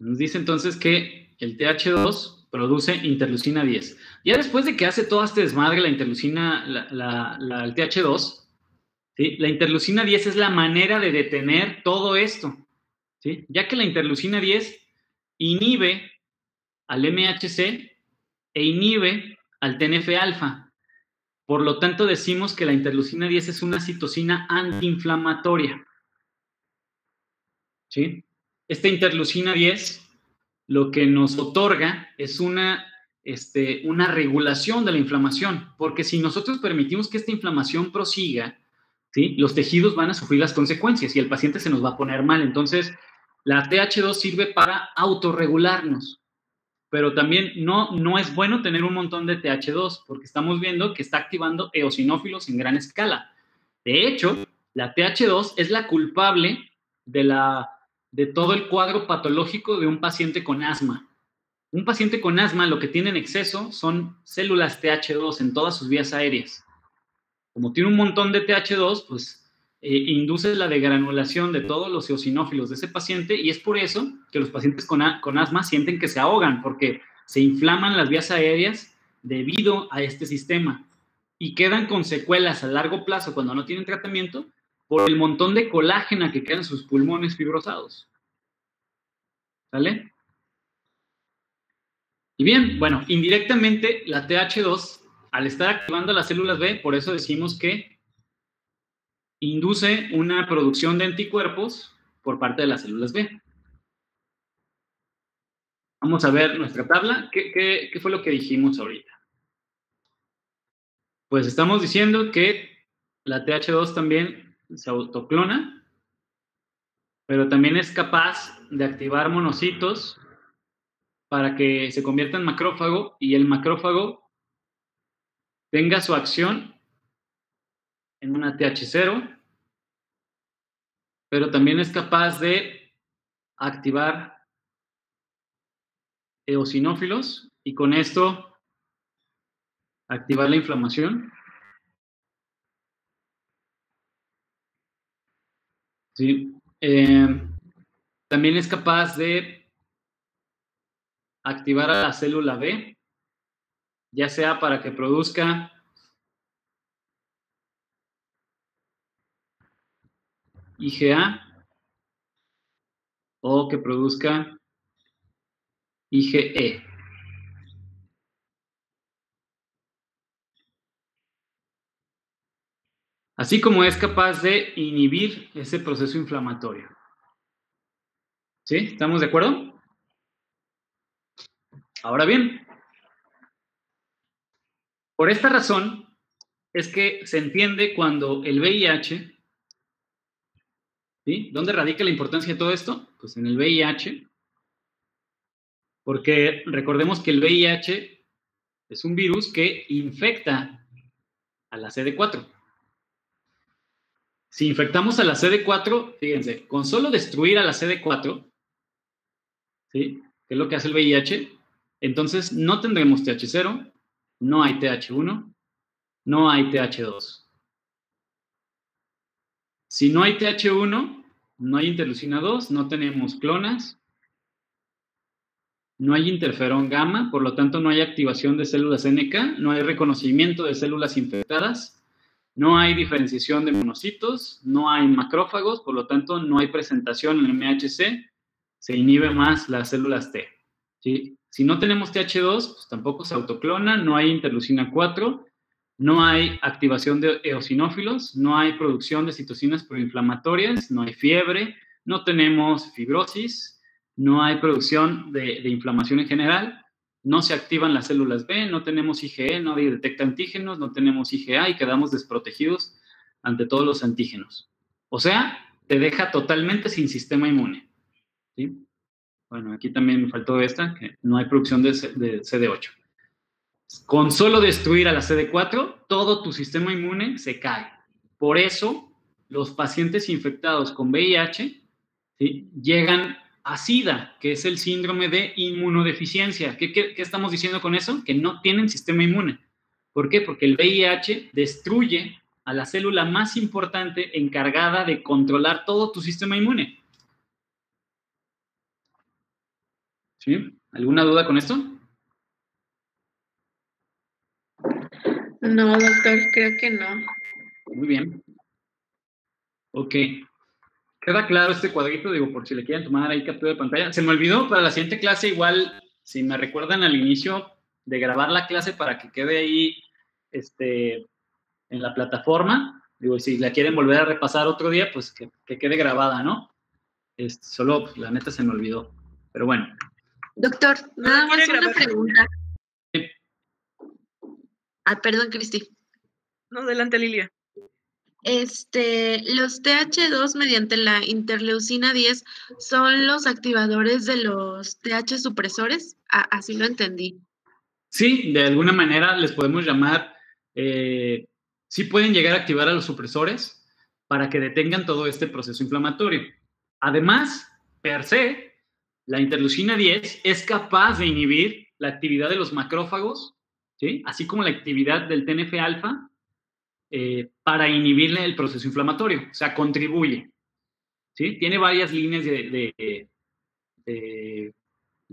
Nos dice entonces que el TH2 produce interleucina 10. Ya después de que hace todo este desmadre la interleucina, el TH2, ¿sí? La interleucina 10 es la manera de detener todo esto, ¿sí? Ya que la interleucina 10 inhibe al MHC e inhibe al TNF-alfa. Por lo tanto, decimos que la interleucina 10 es una citocina antiinflamatoria. ¿Sí? Esta interleucina 10 lo que nos otorga es una regulación de la inflamación, porque si nosotros permitimos que esta inflamación prosiga, ¿sí? Los tejidos van a sufrir las consecuencias y el paciente se nos va a poner mal. Entonces, la TH2 sirve para autorregularnos, pero también no es bueno tener un montón de TH2, porque estamos viendo que está activando eosinófilos en gran escala. De hecho, la TH2 es la culpable de todo el cuadro patológico de un paciente con asma. Un paciente con asma lo que tiene en exceso son células TH2 en todas sus vías aéreas. Como tiene un montón de TH2, pues induce la degranulación de todos los eosinófilos de ese paciente, y es por eso que los pacientes con asma sienten que se ahogan, porque se inflaman las vías aéreas debido a este sistema y quedan con secuelas a largo plazo cuando no tienen tratamiento por el montón de colágeno que queda en sus pulmones fibrosados. ¿Sale? Y bien, bueno, indirectamente la TH2, al estar activando las células B, por eso decimos que induce una producción de anticuerpos por parte de las células B. Vamos a ver nuestra tabla. ¿Qué fue lo que dijimos ahorita? Pues estamos diciendo que la TH2 también se autoclona, pero también es capaz de activar monocitos para que se convierta en macrófago y el macrófago tenga su acción en una TH0, pero también es capaz de activar eosinófilos y con esto activar la inflamación. ¿Sí? También es capaz de activar a la célula B, ya sea para que produzca IgA o que produzca IgE. Así como es capaz de inhibir ese proceso inflamatorio. ¿Sí? ¿Estamos de acuerdo? Ahora bien, por esta razón es que se entiende cuando el VIH, ¿sí? ¿Dónde radica la importancia de todo esto? Pues en el VIH, porque recordemos que el VIH es un virus que infecta a la CD4. Si infectamos a la CD4, fíjense, con solo destruir a la CD4, ¿sí? ¿Qué es lo que hace el VIH? Entonces no tendremos TH0, no hay TH1, no hay TH2. Si no hay TH1, no hay interleucina 2, no tenemos clonas, no hay interferón gamma, por lo tanto no hay activación de células NK, no hay reconocimiento de células infectadas, no hay diferenciación de monocitos, no hay macrófagos, por lo tanto no hay presentación en el MHC, se inhibe más las células T. ¿Sí? Si no tenemos TH2, pues tampoco se autoclona, no hay interleucina 4 no hay activación de eosinófilos, no hay producción de citocinas proinflamatorias, no hay fiebre, no tenemos fibrosis, no hay producción de inflamación en general, no se activan las células B, no tenemos IgE, nadie detecta antígenos, no tenemos IgA y quedamos desprotegidos ante todos los antígenos. O sea, te deja totalmente sin sistema inmune. ¿Sí? Bueno, aquí también me faltó esta, que no hay producción de CD8. Con solo destruir a la CD4, todo tu sistema inmune se cae. Por eso, los pacientes infectados con VIH, ¿sí?, llegan a SIDA, que es el síndrome de inmunodeficiencia. ¿Qué estamos diciendo con eso? Que no tienen sistema inmune. ¿Por qué? Porque el VIH destruye a la célula más importante encargada de controlar todo tu sistema inmune. ¿Sí? ¿Alguna duda con esto? No, doctor, creo que no. Muy bien. Ok. ¿Queda claro este cuadrito? Digo, por si le quieren tomar ahí captura de pantalla. Se me olvidó para la siguiente clase, igual, si me recuerdan al inicio, de grabar la clase para que quede ahí en la plataforma. Digo, si la quieren volver a repasar otro día, pues que quede grabada, ¿no? Solo, pues, la neta se me olvidó. Pero bueno. Doctor, nada más una grabar. pregunta. Perdón, Cristi. No, adelante, Lilia. Los TH2 mediante la interleucina 10 son los activadores de los TH supresores. Así lo entendí. Sí, de alguna manera les podemos llamar, sí pueden llegar a activar a los supresores para que detengan todo este proceso inflamatorio. Además, per se, la interleucina 10 es capaz de inhibir la actividad de los macrófagos, ¿sí?, así como la actividad del TNF-alfa, para inhibirle el proceso inflamatorio, o sea, contribuye, ¿sí? Tiene varias líneas de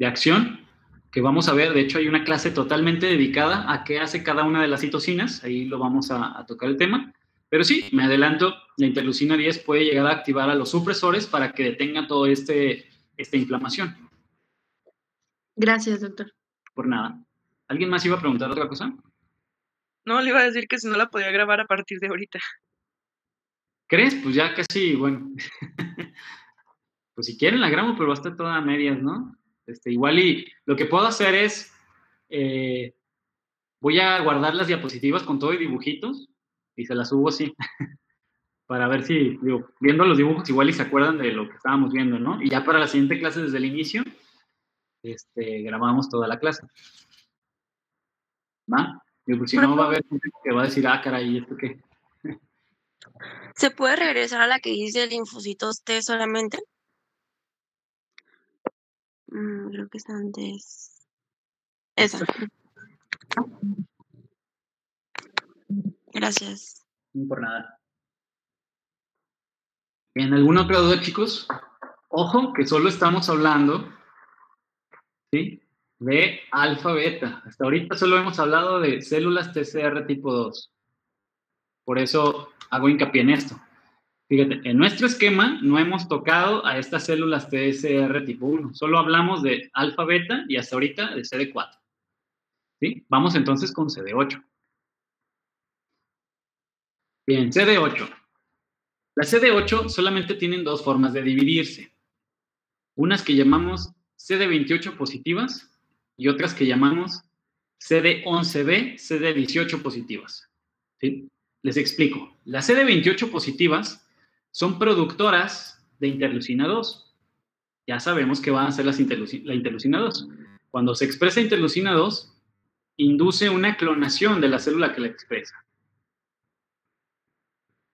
acción que vamos a ver. De hecho, hay una clase totalmente dedicada a qué hace cada una de las citocinas, ahí lo vamos a tocar el tema, pero sí, me adelanto, la interleucina 10 puede llegar a activar a los supresores para que detenga toda esta inflamación. Gracias, doctor. Por nada. ¿Alguien más iba a preguntar otra cosa? No, le iba a decir que si no la podía grabar a partir de ahorita. ¿Crees? Pues ya casi, bueno. Pues si quieren la grabo, pero va a estar toda a medias, ¿no? Igual y lo que puedo hacer es, voy a guardar las diapositivas con todo y dibujitos y se las subo así, para ver si, digo, viendo los dibujos igual y se acuerdan de lo que estábamos viendo, ¿no? Y ya para la siguiente clase desde el inicio, grabamos toda la clase. ¿Va? Digo, pues si no va a haber gente que va a decir, caray, ¿esto qué? ¿Se puede regresar a la que dice linfocitos T solamente? Creo que es antes. Esa. Gracias. No por nada. ¿En alguna otra duda, chicos? Ojo, que solo estamos hablando, ¿sí?, de alfa-beta. Hasta ahorita solo hemos hablado de células TCR tipo 2. Por eso hago hincapié en esto. Fíjate, en nuestro esquema no hemos tocado a estas células TCR tipo 1. Solo hablamos de alfa-beta y hasta ahorita de CD4. ¿Sí? Vamos entonces con CD8. Bien, CD8. Las CD8 solamente tienen dos formas de dividirse. Unas que llamamos CD28 positivas y otras que llamamos CD11B, CD18 positivas. ¿Sí? Les explico. Las CD28 positivas son productoras de interleucina 2. Ya sabemos que van a ser la interleucina 2. Cuando se expresa interleucina 2, induce una clonación de la célula que la expresa.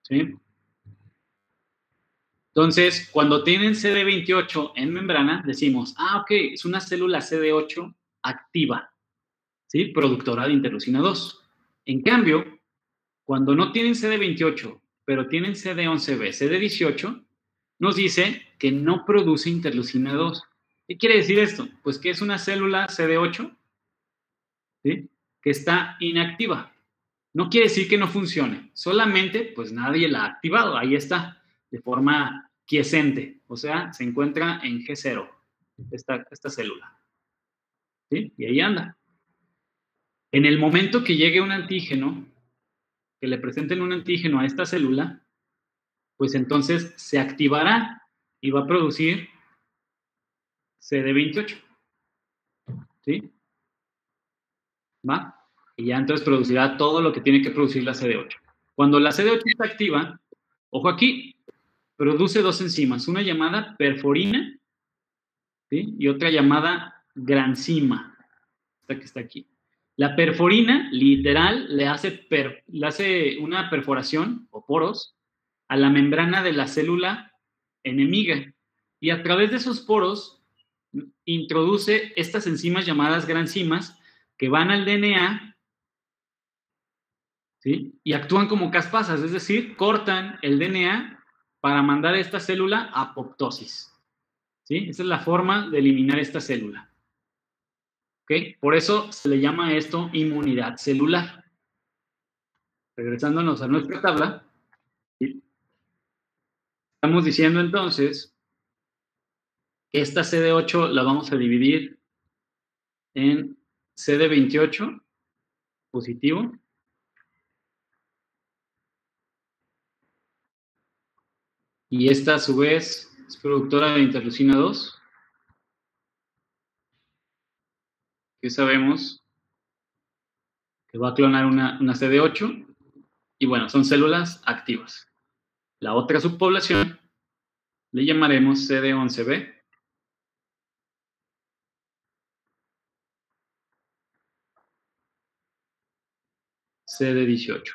¿Sí? Entonces, cuando tienen CD28 en membrana, decimos, ok, es una célula CD8 activa, ¿sí?, productora de interleucina 2. En cambio, cuando no tienen CD28, pero tienen CD11B, CD18, nos dice que no produce interleucina 2. ¿Qué quiere decir esto? Pues que es una célula CD8, ¿sí?, que está inactiva. No quiere decir que no funcione, solamente pues nadie la ha activado, ahí está, de forma quiescente, o sea, se encuentra en G0, esta célula. ¿Sí? Y ahí anda. En el momento que llegue un antígeno, que le presenten un antígeno a esta célula, pues entonces se activará y va a producir CD28. ¿Sí? ¿Va? Y ya entonces producirá todo lo que tiene que producir la CD8. Cuando la CD8 está activa, ojo aquí, produce dos enzimas, una llamada perforina, ¿sí? Y otra llamada granzima, esta que está aquí. La perforina, literal, le hace una perforación, o poros, a la membrana de la célula enemiga. Y a través de esos poros, introduce estas enzimas llamadas granzimas, que van al DNA, ¿sí? Y actúan como caspasas, es decir, cortan el DNA para mandar a esta célula a apoptosis. ¿Sí? Esa es la forma de eliminar esta célula. ¿Ok? Por eso se le llama a esto inmunidad celular. Regresándonos a nuestra tabla, ¿sí? Estamos diciendo entonces que esta CD8 la vamos a dividir en CD28 positivo y esta a su vez es productora de interleucina 2, que sabemos que va a clonar una CD8 y bueno, son células activas. La otra subpoblación le llamaremos CD11B. CD18.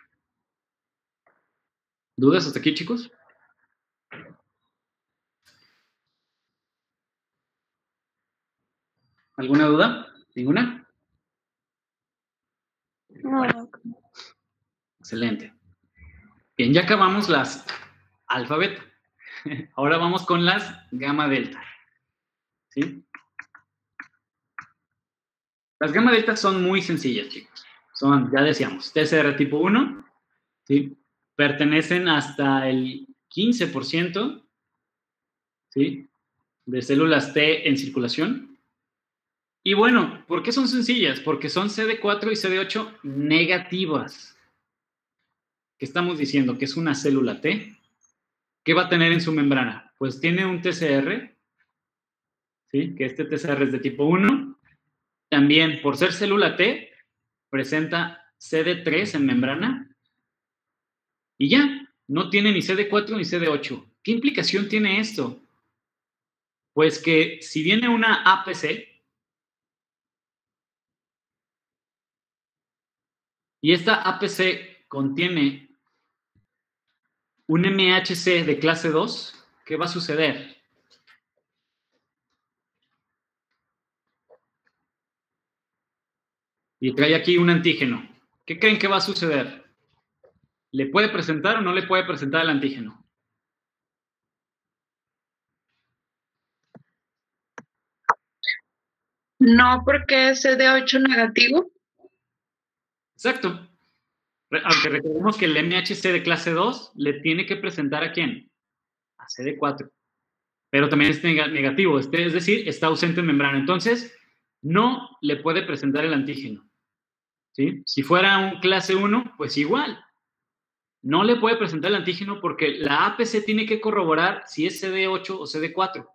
¿Dudas hasta aquí, chicos? ¿Alguna duda? ¿Ninguna? No. Excelente. Bien, ya acabamos las alfa beta. Ahora vamos con las gamma delta. ¿Sí? Las gamma delta son muy sencillas, chicos. Son, ya decíamos, TCR tipo 1, ¿sí? Pertenecen hasta el 15%, ¿sí? De células T en circulación. Y bueno, ¿por qué son sencillas? Porque son CD4 y CD8 negativas. ¿Qué estamos diciendo? Que es una célula T. ¿Qué va a tener en su membrana? Pues tiene un TCR, ¿sí? Que este TCR es de tipo 1. También, por ser célula T, presenta CD3 en membrana. Y ya, no tiene ni CD4 ni CD8. ¿Qué implicación tiene esto? Pues que si viene una APC, y esta APC contiene un MHC de clase 2, ¿qué va a suceder? Y trae aquí un antígeno. ¿Qué creen que va a suceder? ¿Le puede presentar o no le puede presentar el antígeno? No, porque es CD8 negativo. Exacto. Aunque recordemos que el MHC de clase 2 le tiene que presentar ¿a quién? A CD4. Pero también es negativo, es decir, está ausente en membrana. Entonces, no le puede presentar el antígeno. ¿Sí? Si fuera un clase 1, pues igual. No le puede presentar el antígeno porque la APC tiene que corroborar si es CD8 o CD4.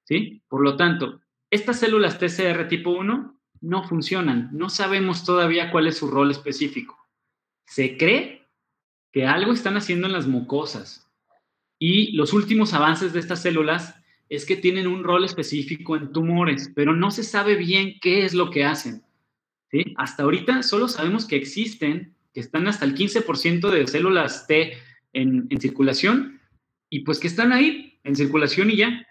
¿Sí? Por lo tanto, estas células TCR tipo 1 no funcionan. No sabemos todavía cuál es su rol específico. Se cree que algo están haciendo en las mucosas. Y los últimos avances de estas células es que tienen un rol específico en tumores, pero no se sabe bien qué es lo que hacen. ¿Sí? Hasta ahorita solo sabemos que existen, que están hasta el 15% de células T en circulación, y pues que están ahí en circulación y ya.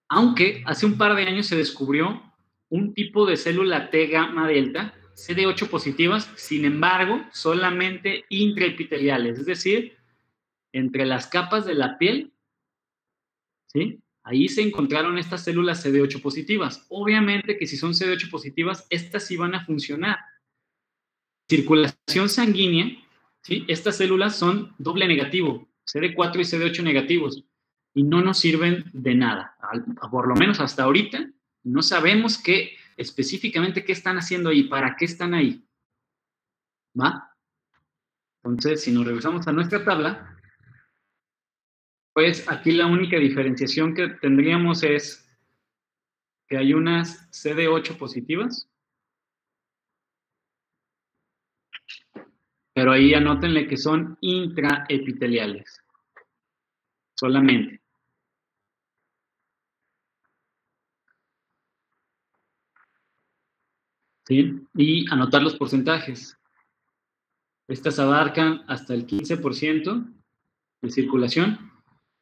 Aunque hace un par de años se descubrió un tipo de célula T gamma delta, CD8 positivas, sin embargo, solamente intraepiteliales, es decir, entre las capas de la piel, ¿sí? Ahí se encontraron estas células CD8 positivas. Obviamente que si son CD8 positivas, estas sí van a funcionar. Circulación sanguínea, ¿sí? Estas células son doble negativo, CD4 y CD8 negativos, y no nos sirven de nada. Por lo menos hasta ahorita, no sabemos específicamente qué están haciendo ahí, para qué están ahí. ¿Va? Entonces, si nos regresamos a nuestra tabla, pues aquí la única diferenciación que tendríamos es que hay unas CD8 positivas, pero ahí anótenle que son intraepiteliales, solamente. ¿Sí? Y anotar los porcentajes. Estas abarcan hasta el 15% de circulación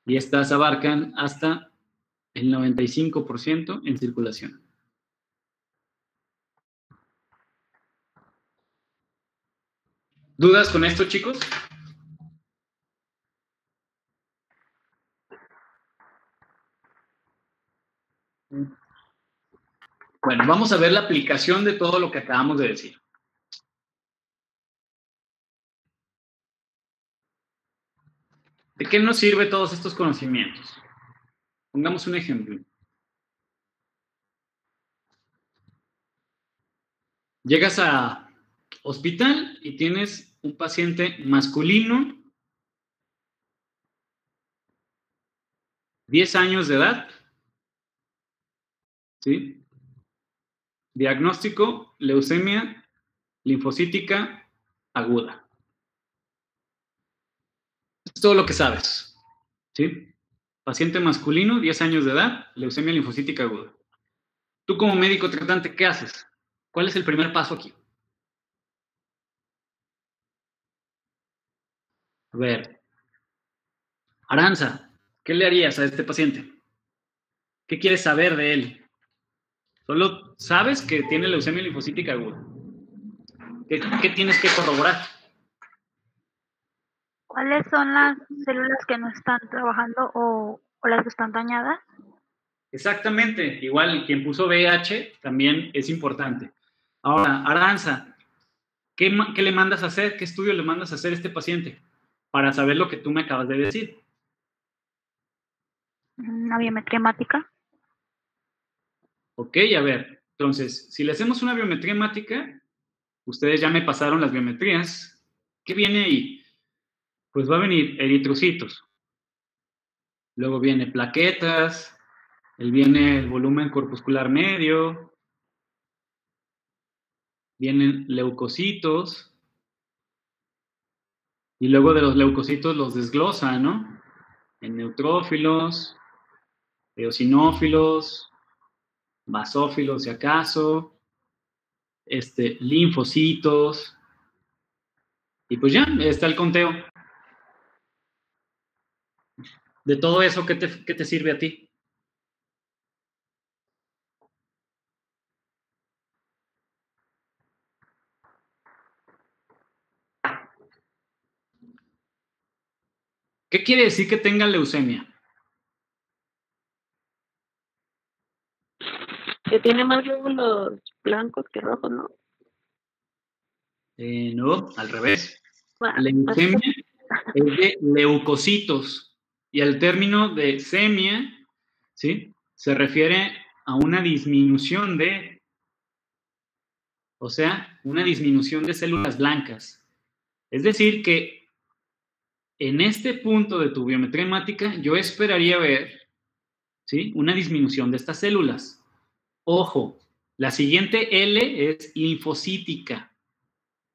y estas abarcan hasta el 95% en circulación. ¿Dudas con esto, chicos? Bueno, vamos a ver la aplicación de todo lo que acabamos de decir. ¿De qué nos sirve todos estos conocimientos? Pongamos un ejemplo. Llegas a hospital y tienes un paciente masculino, 10 años de edad, ¿sí? Diagnóstico, leucemia linfocítica aguda. Es todo lo que sabes, ¿sí? Paciente masculino, 10 años de edad, leucemia linfocítica aguda. Tú como médico tratante, ¿qué haces? ¿Cuál es el primer paso aquí? A ver, Aranza, ¿qué le harías a este paciente? ¿Qué quieres saber de él? Solo sabes que tiene leucemia linfocítica aguda. ¿Qué tienes que corroborar? ¿Cuáles son las células que no están trabajando o las que están dañadas? Exactamente, igual quien puso VIH también es importante. Ahora, Aranza, ¿qué le mandas a hacer? ¿Qué estudio le mandas a hacer a este paciente? Para saber lo que tú me acabas de decir. Una biometría hemática. Ok, a ver, entonces, si le hacemos una biometría hemática, ustedes ya me pasaron las biometrías. ¿Qué viene ahí? Pues va a venir eritrocitos. Luego viene plaquetas, viene el volumen corpuscular medio, vienen leucocitos, y luego de los leucocitos los desglosa, ¿no? En neutrófilos, eosinófilos, basófilos si acaso, linfocitos, y pues ya, está el conteo. De todo eso, ¿qué te sirve a ti? ¿Qué quiere decir que tenga leucemia? Que tiene más glóbulos blancos que rojos, ¿no? No, al revés. Bueno, Leucemia es de leucocitos y el término de semia, ¿sí? Se refiere a una disminución de, o sea, una disminución de células blancas. Es decir que en este punto de tu biometría hemática yo esperaría ver, ¿sí? Una disminución de estas células. Ojo, la siguiente L es linfocítica.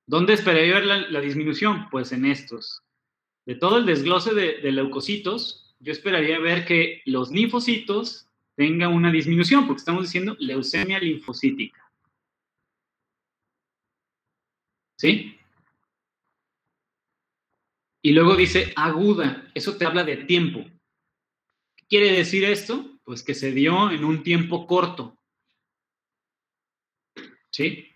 ¿Dónde esperaría ver la disminución? Pues en estos. De todo el desglose de leucocitos, yo esperaría ver que los linfocitos tengan una disminución, porque estamos diciendo leucemia linfocítica. ¿Sí? Y luego dice aguda, eso te habla de tiempo. ¿Qué quiere decir esto? Pues que se dio en un tiempo corto. ¿Sí?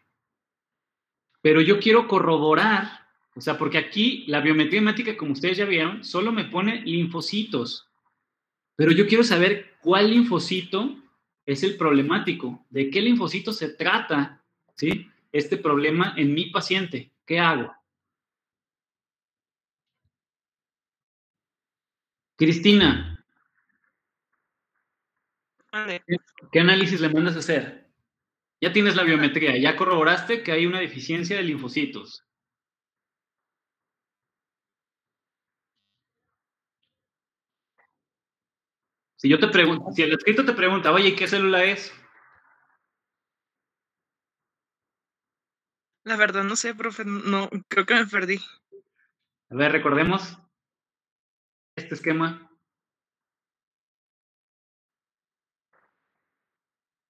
Pero yo quiero corroborar, o sea, porque aquí la biometría hemática, como ustedes ya vieron, solo me pone linfocitos. Pero yo quiero saber cuál linfocito es el problemático, de qué linfocito se trata, ¿sí? Este problema en mi paciente. ¿Qué hago? Cristina, Vale. ¿qué análisis le mandas a hacer? Ya tienes la biometría, ya corroboraste que hay una deficiencia de linfocitos. Si yo te pregunto, si el escrito te pregunta, oye, ¿qué célula es? La verdad no sé, profe, no, creo que me perdí. A ver, recordemos este esquema.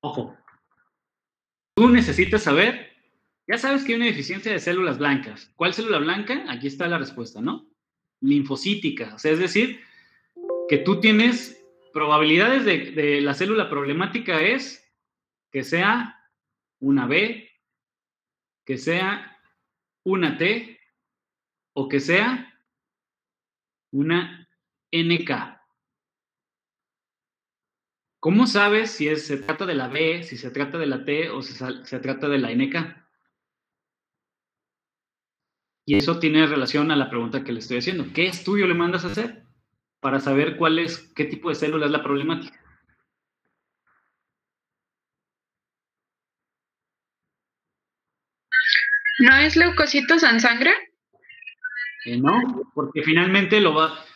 Ojo, tú necesitas saber, ya sabes que hay una deficiencia de células blancas. ¿Cuál célula blanca? Aquí está la respuesta, ¿no? Linfocítica, o sea, es decir, que tú tienes probabilidades de la célula problemática es que sea una B, que sea una T o que sea una NK. ¿Cómo sabes si se trata de la B, si se trata de la T o si se trata de la NK? Y eso tiene relación a la pregunta que le estoy haciendo. ¿Qué estudio le mandas a hacer para saber qué tipo de célula es la problemática? ¿No es leucocitos en sangre? No, porque finalmente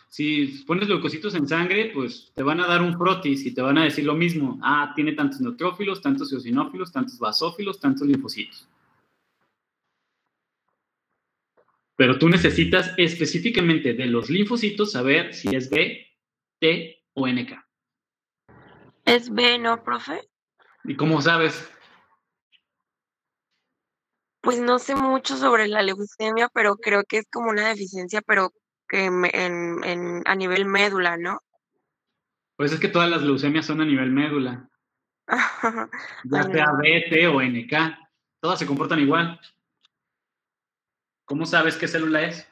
si pones leucocitos en sangre, pues te van a dar un frotis y te van a decir lo mismo. Ah, tiene tantos neutrófilos, tantos eosinófilos, tantos basófilos, tantos linfocitos. Pero tú necesitas específicamente de los linfocitos saber si es B, T o NK. Es B, ¿no, profe? ¿Y cómo sabes? Pues no sé mucho sobre la leucemia, pero creo que es como una deficiencia, pero que a nivel médula, ¿no? Pues es que todas las leucemias son a nivel médula. Ya Ay, sea no. B, T o NK. Todas se comportan igual. ¿Cómo sabes qué célula es?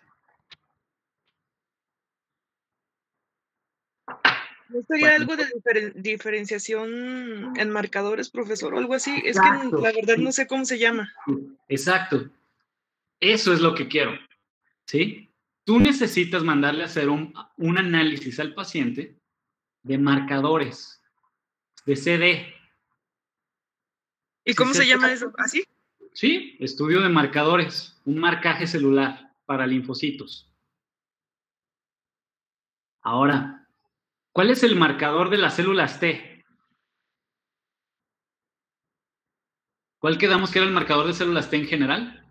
¿No sería algo de diferenciación en marcadores, profesor, o algo así? Es que Exacto. la verdad no sé cómo se llama. Exacto. Eso es lo que quiero. ¿Sí? Tú necesitas mandarle a hacer un análisis al paciente de marcadores, de CD. ¿Y cómo se llama eso? ¿Así? Sí, estudio de marcadores, un marcaje celular para linfocitos. Ahora, ¿cuál es el marcador de las células T? ¿Cuál quedamos que era el marcador de células T en general?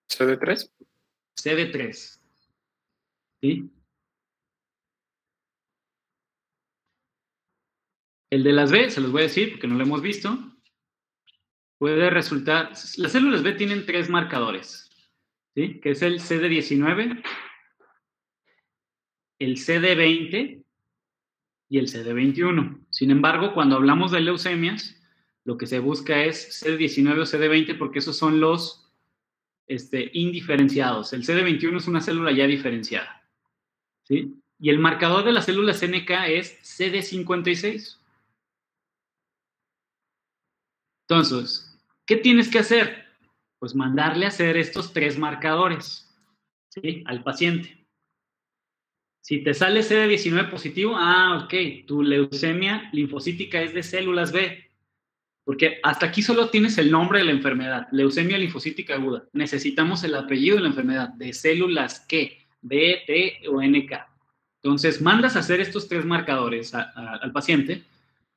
CD3. CD3. ¿Sí? El de las B, se los voy a decir porque no lo hemos visto, puede resultar, las células B tienen 3 marcadores, ¿sí? Que es el CD19, el CD20 y el CD21. Sin embargo, cuando hablamos de leucemias, lo que se busca es CD19 o CD20 porque esos son los indiferenciados. El CD21 es una célula ya diferenciada, ¿sí? Y el marcador de las células NK es CD56. Entonces, ¿qué tienes que hacer? Pues mandarle a hacer estos 3 marcadores, ¿sí? Al paciente. Si te sale CD19 positivo, ok, tu leucemia linfocítica es de células B, porque hasta aquí solo tienes el nombre de la enfermedad, leucemia linfocítica aguda. Necesitamos el apellido de la enfermedad, de células ¿qué? B, T o NK. Entonces, mandas a hacer estos 3 marcadores al paciente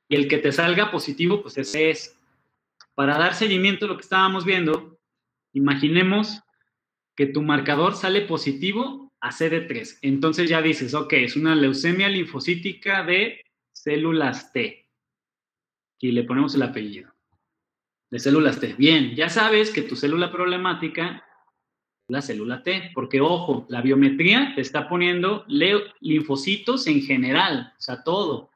y el que te salga positivo, pues ese es. Para dar seguimiento a lo que estábamos viendo, imaginemos que tu marcador sale positivo a CD3. Entonces ya dices, ok, es una leucemia linfocítica de células T. Y le ponemos el apellido. De células T. Bien, ya sabes que tu célula problemática es la célula T. Porque, ojo, la biometría te está poniendo linfocitos en general. O sea, todo.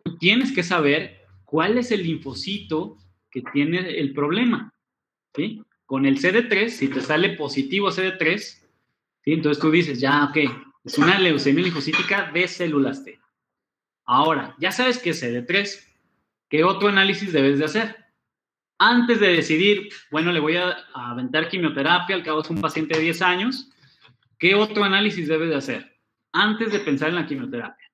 Tú tienes que saber cuál es el linfocito que tiene el problema. ¿Sí? Con el CD3, si te sale positivo CD3, ¿sí? Entonces tú dices, ya, ok, es una leucemia linfocítica de células T. Ahora, ya sabes que es CD3, ¿qué otro análisis debes de hacer? Antes de decidir, bueno, le voy a aventar quimioterapia, al cabo es un paciente de 10 años, ¿qué otro análisis debes de hacer? Antes de pensar en la quimioterapia.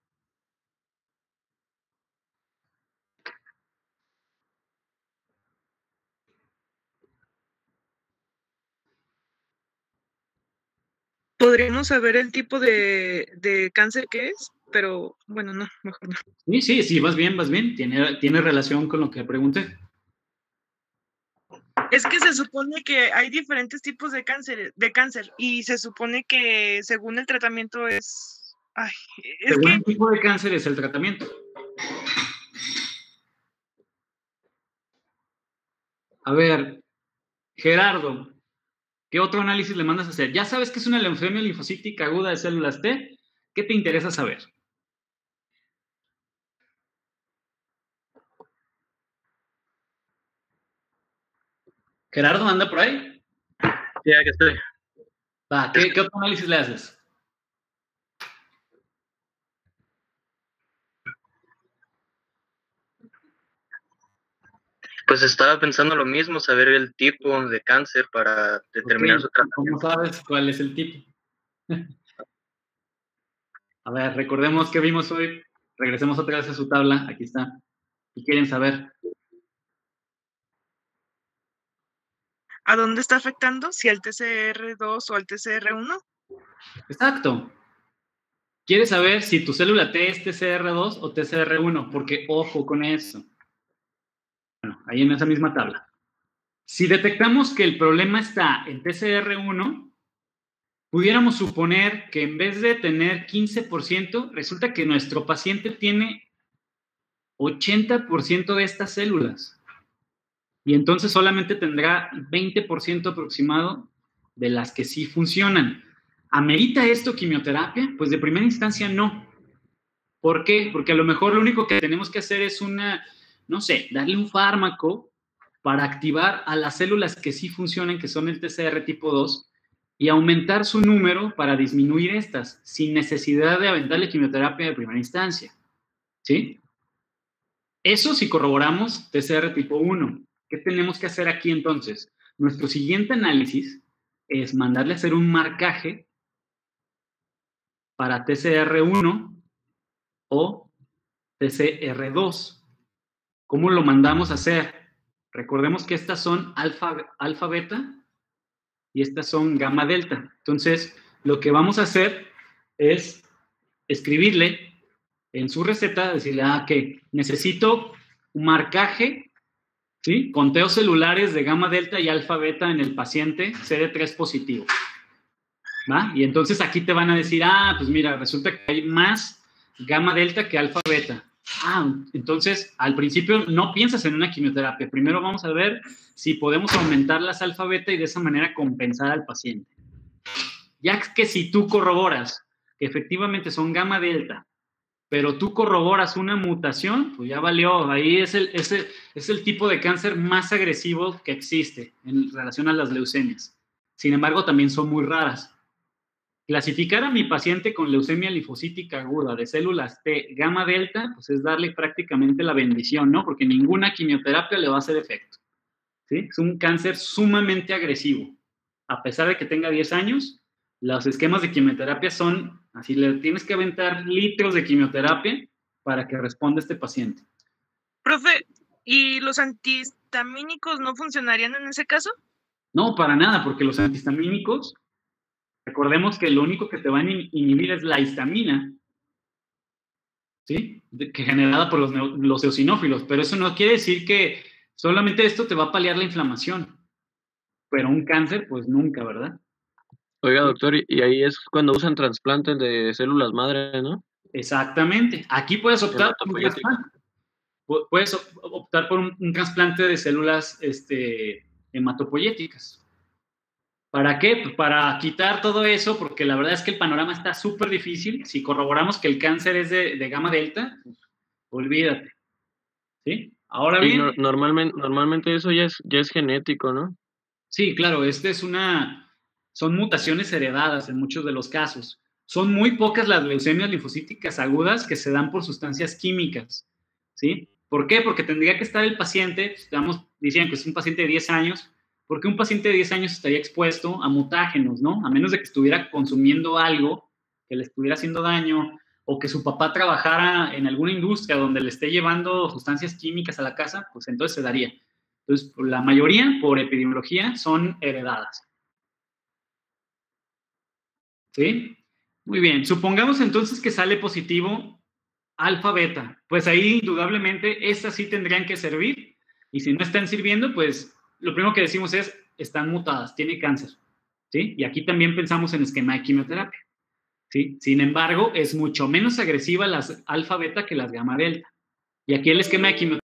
¿Podríamos saber el tipo de cáncer que es? pero bueno, no, mejor no. Sí, vas bien. Tiene relación con lo que pregunté. Es que se supone que hay diferentes tipos de cáncer, y se supone que según el tratamiento es... Ay, es Según que... el tipo de cáncer es el tratamiento. A ver, Gerardo, ¿qué otro análisis le mandas a hacer? Ya sabes que es una leucemia linfocítica aguda de células T. ¿Qué te interesa saber? ¿Gerardo anda por ahí? Sí, aquí estoy. Va, ¿qué otro análisis le haces? Pues estaba pensando lo mismo, saber el tipo de cáncer para determinar su tratamiento. ¿Cómo sabes cuál es el tipo? A ver, recordemos que vimos hoy. Regresemos otra vez a su tabla. Aquí está. ¿Y quieren saber? ¿A dónde está afectando? ¿Si al TCR2 o al TCR1? Exacto. ¿Quieres saber si tu célula T es TCR2 o TCR1? Porque ojo con eso. Bueno, ahí en esa misma tabla. Si detectamos que el problema está en TCR1, pudiéramos suponer que en vez de tener 15%, resulta que nuestro paciente tiene 80% de estas células. Y entonces solamente tendrá 20% aproximado de las que sí funcionan. ¿Amerita esto quimioterapia? Pues de primera instancia no. ¿Por qué? Porque a lo mejor lo único que tenemos que hacer es darle un fármaco para activar a las células que sí funcionan, que son el TCR tipo 2, y aumentar su número para disminuir estas, sin necesidad de aventarle quimioterapia de primera instancia. ¿Sí? Eso si corroboramos TCR tipo 1. ¿Qué tenemos que hacer aquí entonces? Nuestro siguiente análisis es mandarle a hacer un marcaje para TCR1 o TCR2. ¿Cómo lo mandamos a hacer? Recordemos que estas son alfa beta y estas son gamma delta. Entonces, lo que vamos a hacer es escribirle en su receta, decirle, que necesito un marcaje, ¿sí? Conteos celulares de gamma delta y alfa beta en el paciente CD3 positivo. ¿Va? Y entonces aquí te van a decir, pues mira, resulta que hay más gamma delta que alfa beta. Entonces, al principio no piensas en una quimioterapia. Primero vamos a ver si podemos aumentar las alfa beta y de esa manera compensar al paciente. Ya que si tú corroboras que efectivamente son gamma delta, pero tú corroboras una mutación, pues ya valió. Ahí es el tipo de cáncer más agresivo que existe en relación a las leucemias. Sin embargo, también son muy raras. Clasificar a mi paciente con leucemia linfocítica aguda de células T gamma delta, pues es darle prácticamente la bendición, ¿no? Porque ninguna quimioterapia le va a hacer efecto. ¿Sí? Es un cáncer sumamente agresivo. A pesar de que tenga 10 años, los esquemas de quimioterapia son, así le tienes que aventar litros de quimioterapia para que responda este paciente. Profe, ¿y los antihistamínicos no funcionarían en ese caso? No, para nada, porque los antihistamínicos, recordemos que lo único que te van a inhibir es la histamina, ¿sí? Que generada por los eosinófilos, pero eso no quiere decir que solamente esto te va a paliar la inflamación, pero un cáncer, pues nunca, ¿verdad? Oiga, doctor, y ahí es cuando usan trasplantes de células madre, ¿no? Exactamente. Aquí puedes optar por un trasplante. Puedes optar por un trasplante de células hematopoyéticas. ¿Para qué? Pues para quitar todo eso, porque la verdad es que el panorama está súper difícil. Si corroboramos que el cáncer es de gamma delta, olvídate. ¿Sí? Ahora bien... Normalmente eso ya es genético, ¿no? Sí, claro, son mutaciones heredadas en muchos de los casos. Son muy pocas las leucemias linfocíticas agudas que se dan por sustancias químicas, ¿sí? ¿Por qué? Porque tendría que estar el paciente, estamos diciendo que es un paciente de 10 años, porque un paciente de 10 años estaría expuesto a mutágenos, ¿no? A menos de que estuviera consumiendo algo que le estuviera haciendo daño, o que su papá trabajara en alguna industria donde le esté llevando sustancias químicas a la casa, pues entonces se daría. Entonces, la mayoría, por epidemiología, son heredadas. ¿Sí? Muy bien, supongamos entonces que sale positivo alfa beta, pues ahí indudablemente estas sí tendrían que servir, y si no están sirviendo, pues lo primero que decimos es, están mutadas, tiene cáncer, ¿sí? Y aquí también pensamos en esquema de quimioterapia, ¿sí? Sin embargo, es mucho menos agresiva las alfa beta que las gamma delta, y aquí el esquema de quimioterapia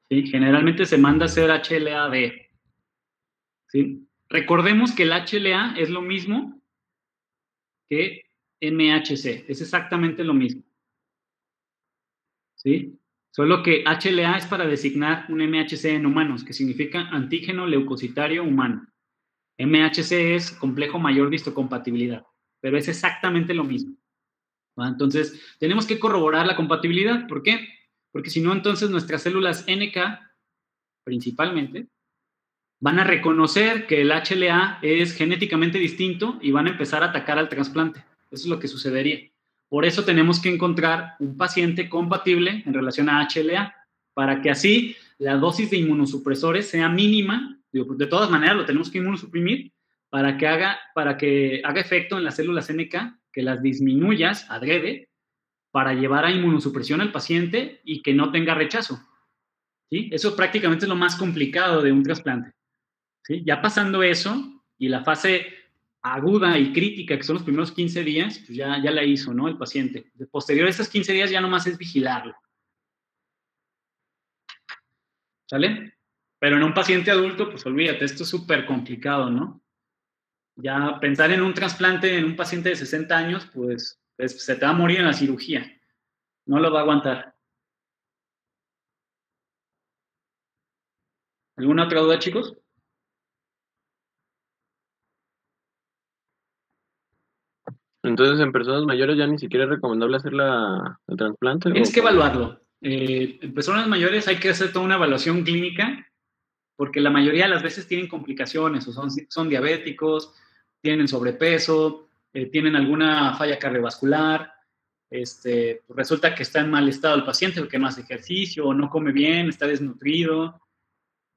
¿sí? Generalmente se manda a hacer HLA-B, ¿sí? Recordemos que el HLA es lo mismo que MHC. Es exactamente lo mismo. ¿Sí? Solo que HLA es para designar un MHC en humanos, que significa antígeno leucocitario humano. MHC es complejo mayor de histocompatibilidad, pero es exactamente lo mismo. ¿Va? Entonces, tenemos que corroborar la compatibilidad. ¿Por qué? Porque si no, entonces nuestras células NK, principalmente, van a reconocer que el HLA es genéticamente distinto y van a empezar a atacar al trasplante. Eso es lo que sucedería. Por eso tenemos que encontrar un paciente compatible en relación a HLA, para que así la dosis de inmunosupresores sea mínima. De todas maneras, lo tenemos que inmunosuprimir para que haga efecto en las células NK, que las disminuyas adrede para llevar a inmunosupresión al paciente y que no tenga rechazo. ¿Sí? Eso prácticamente es lo más complicado de un trasplante. ¿Sí? Ya pasando eso y la fase aguda y crítica, que son los primeros 15 días, pues ya la hizo, ¿no? El paciente. De posterior a esos 15 días ya nomás es vigilarlo. ¿Sale? Pero en un paciente adulto, pues olvídate, esto es súper complicado, ¿no? Ya pensar en un trasplante en un paciente de 60 años, pues se te va a morir en la cirugía. No lo va a aguantar. ¿Alguna otra duda, chicos? Entonces, en personas mayores ya ni siquiera es recomendable hacer el trasplante. Tienes que evaluarlo. En personas mayores hay que hacer toda una evaluación clínica, porque la mayoría de las veces tienen complicaciones, o son diabéticos, tienen sobrepeso, tienen alguna falla cardiovascular, pues resulta que está en mal estado el paciente porque no hace ejercicio, o no come bien, está desnutrido.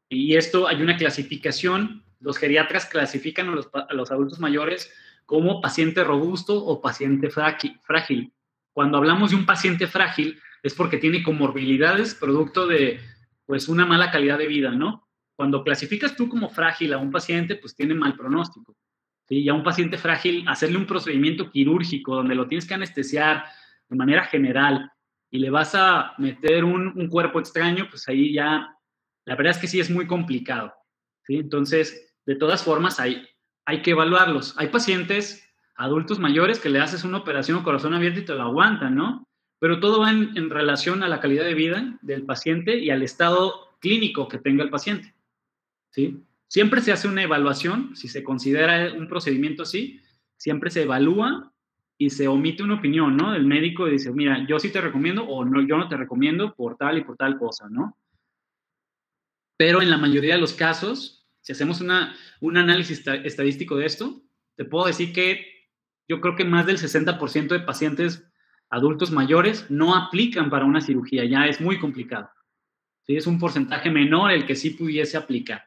Y esto hay una clasificación. Los geriatras clasifican a los adultos mayores como paciente robusto o paciente frágil. Cuando hablamos de un paciente frágil es porque tiene comorbilidades producto de pues una mala calidad de vida, ¿no? Cuando clasificas tú como frágil a un paciente, pues tiene mal pronóstico. ¿Sí? Y a un paciente frágil, hacerle un procedimiento quirúrgico donde lo tienes que anestesiar de manera general y le vas a meter un cuerpo extraño, pues ahí ya, la verdad es que sí es muy complicado. ¿Sí? Entonces, de todas formas, hay que evaluarlos. Hay pacientes adultos mayores que le haces una operación a corazón abierto y te lo aguantan, ¿no? Pero todo va en relación a la calidad de vida del paciente y al estado clínico que tenga el paciente. ¿Sí? Siempre se hace una evaluación, si se considera un procedimiento así, siempre se evalúa y se omite una opinión, ¿no? El médico dice, mira, yo sí te recomiendo o no, yo no te recomiendo por tal y por tal cosa, ¿no? Pero en la mayoría de los casos, si hacemos un análisis estadístico de esto, te puedo decir que yo creo que más del 60% de pacientes adultos mayores no aplican para una cirugía, ya es muy complicado. ¿Sí? Es un porcentaje menor el que sí pudiese aplicar.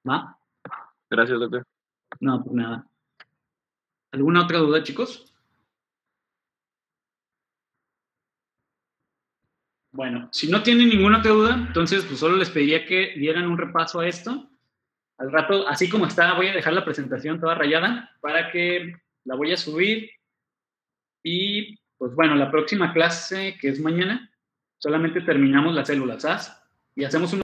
¿Va? Gracias, doctor. No, pues nada. ¿Alguna otra duda, chicos? Bueno, si no tienen ninguna otra duda, entonces pues solo les pediría que dieran un repaso a esto. Al rato, así como está, voy a dejar la presentación toda rayada para que la voy a subir. Y pues bueno, la próxima clase, que es mañana, solamente terminamos las células SAS y hacemos un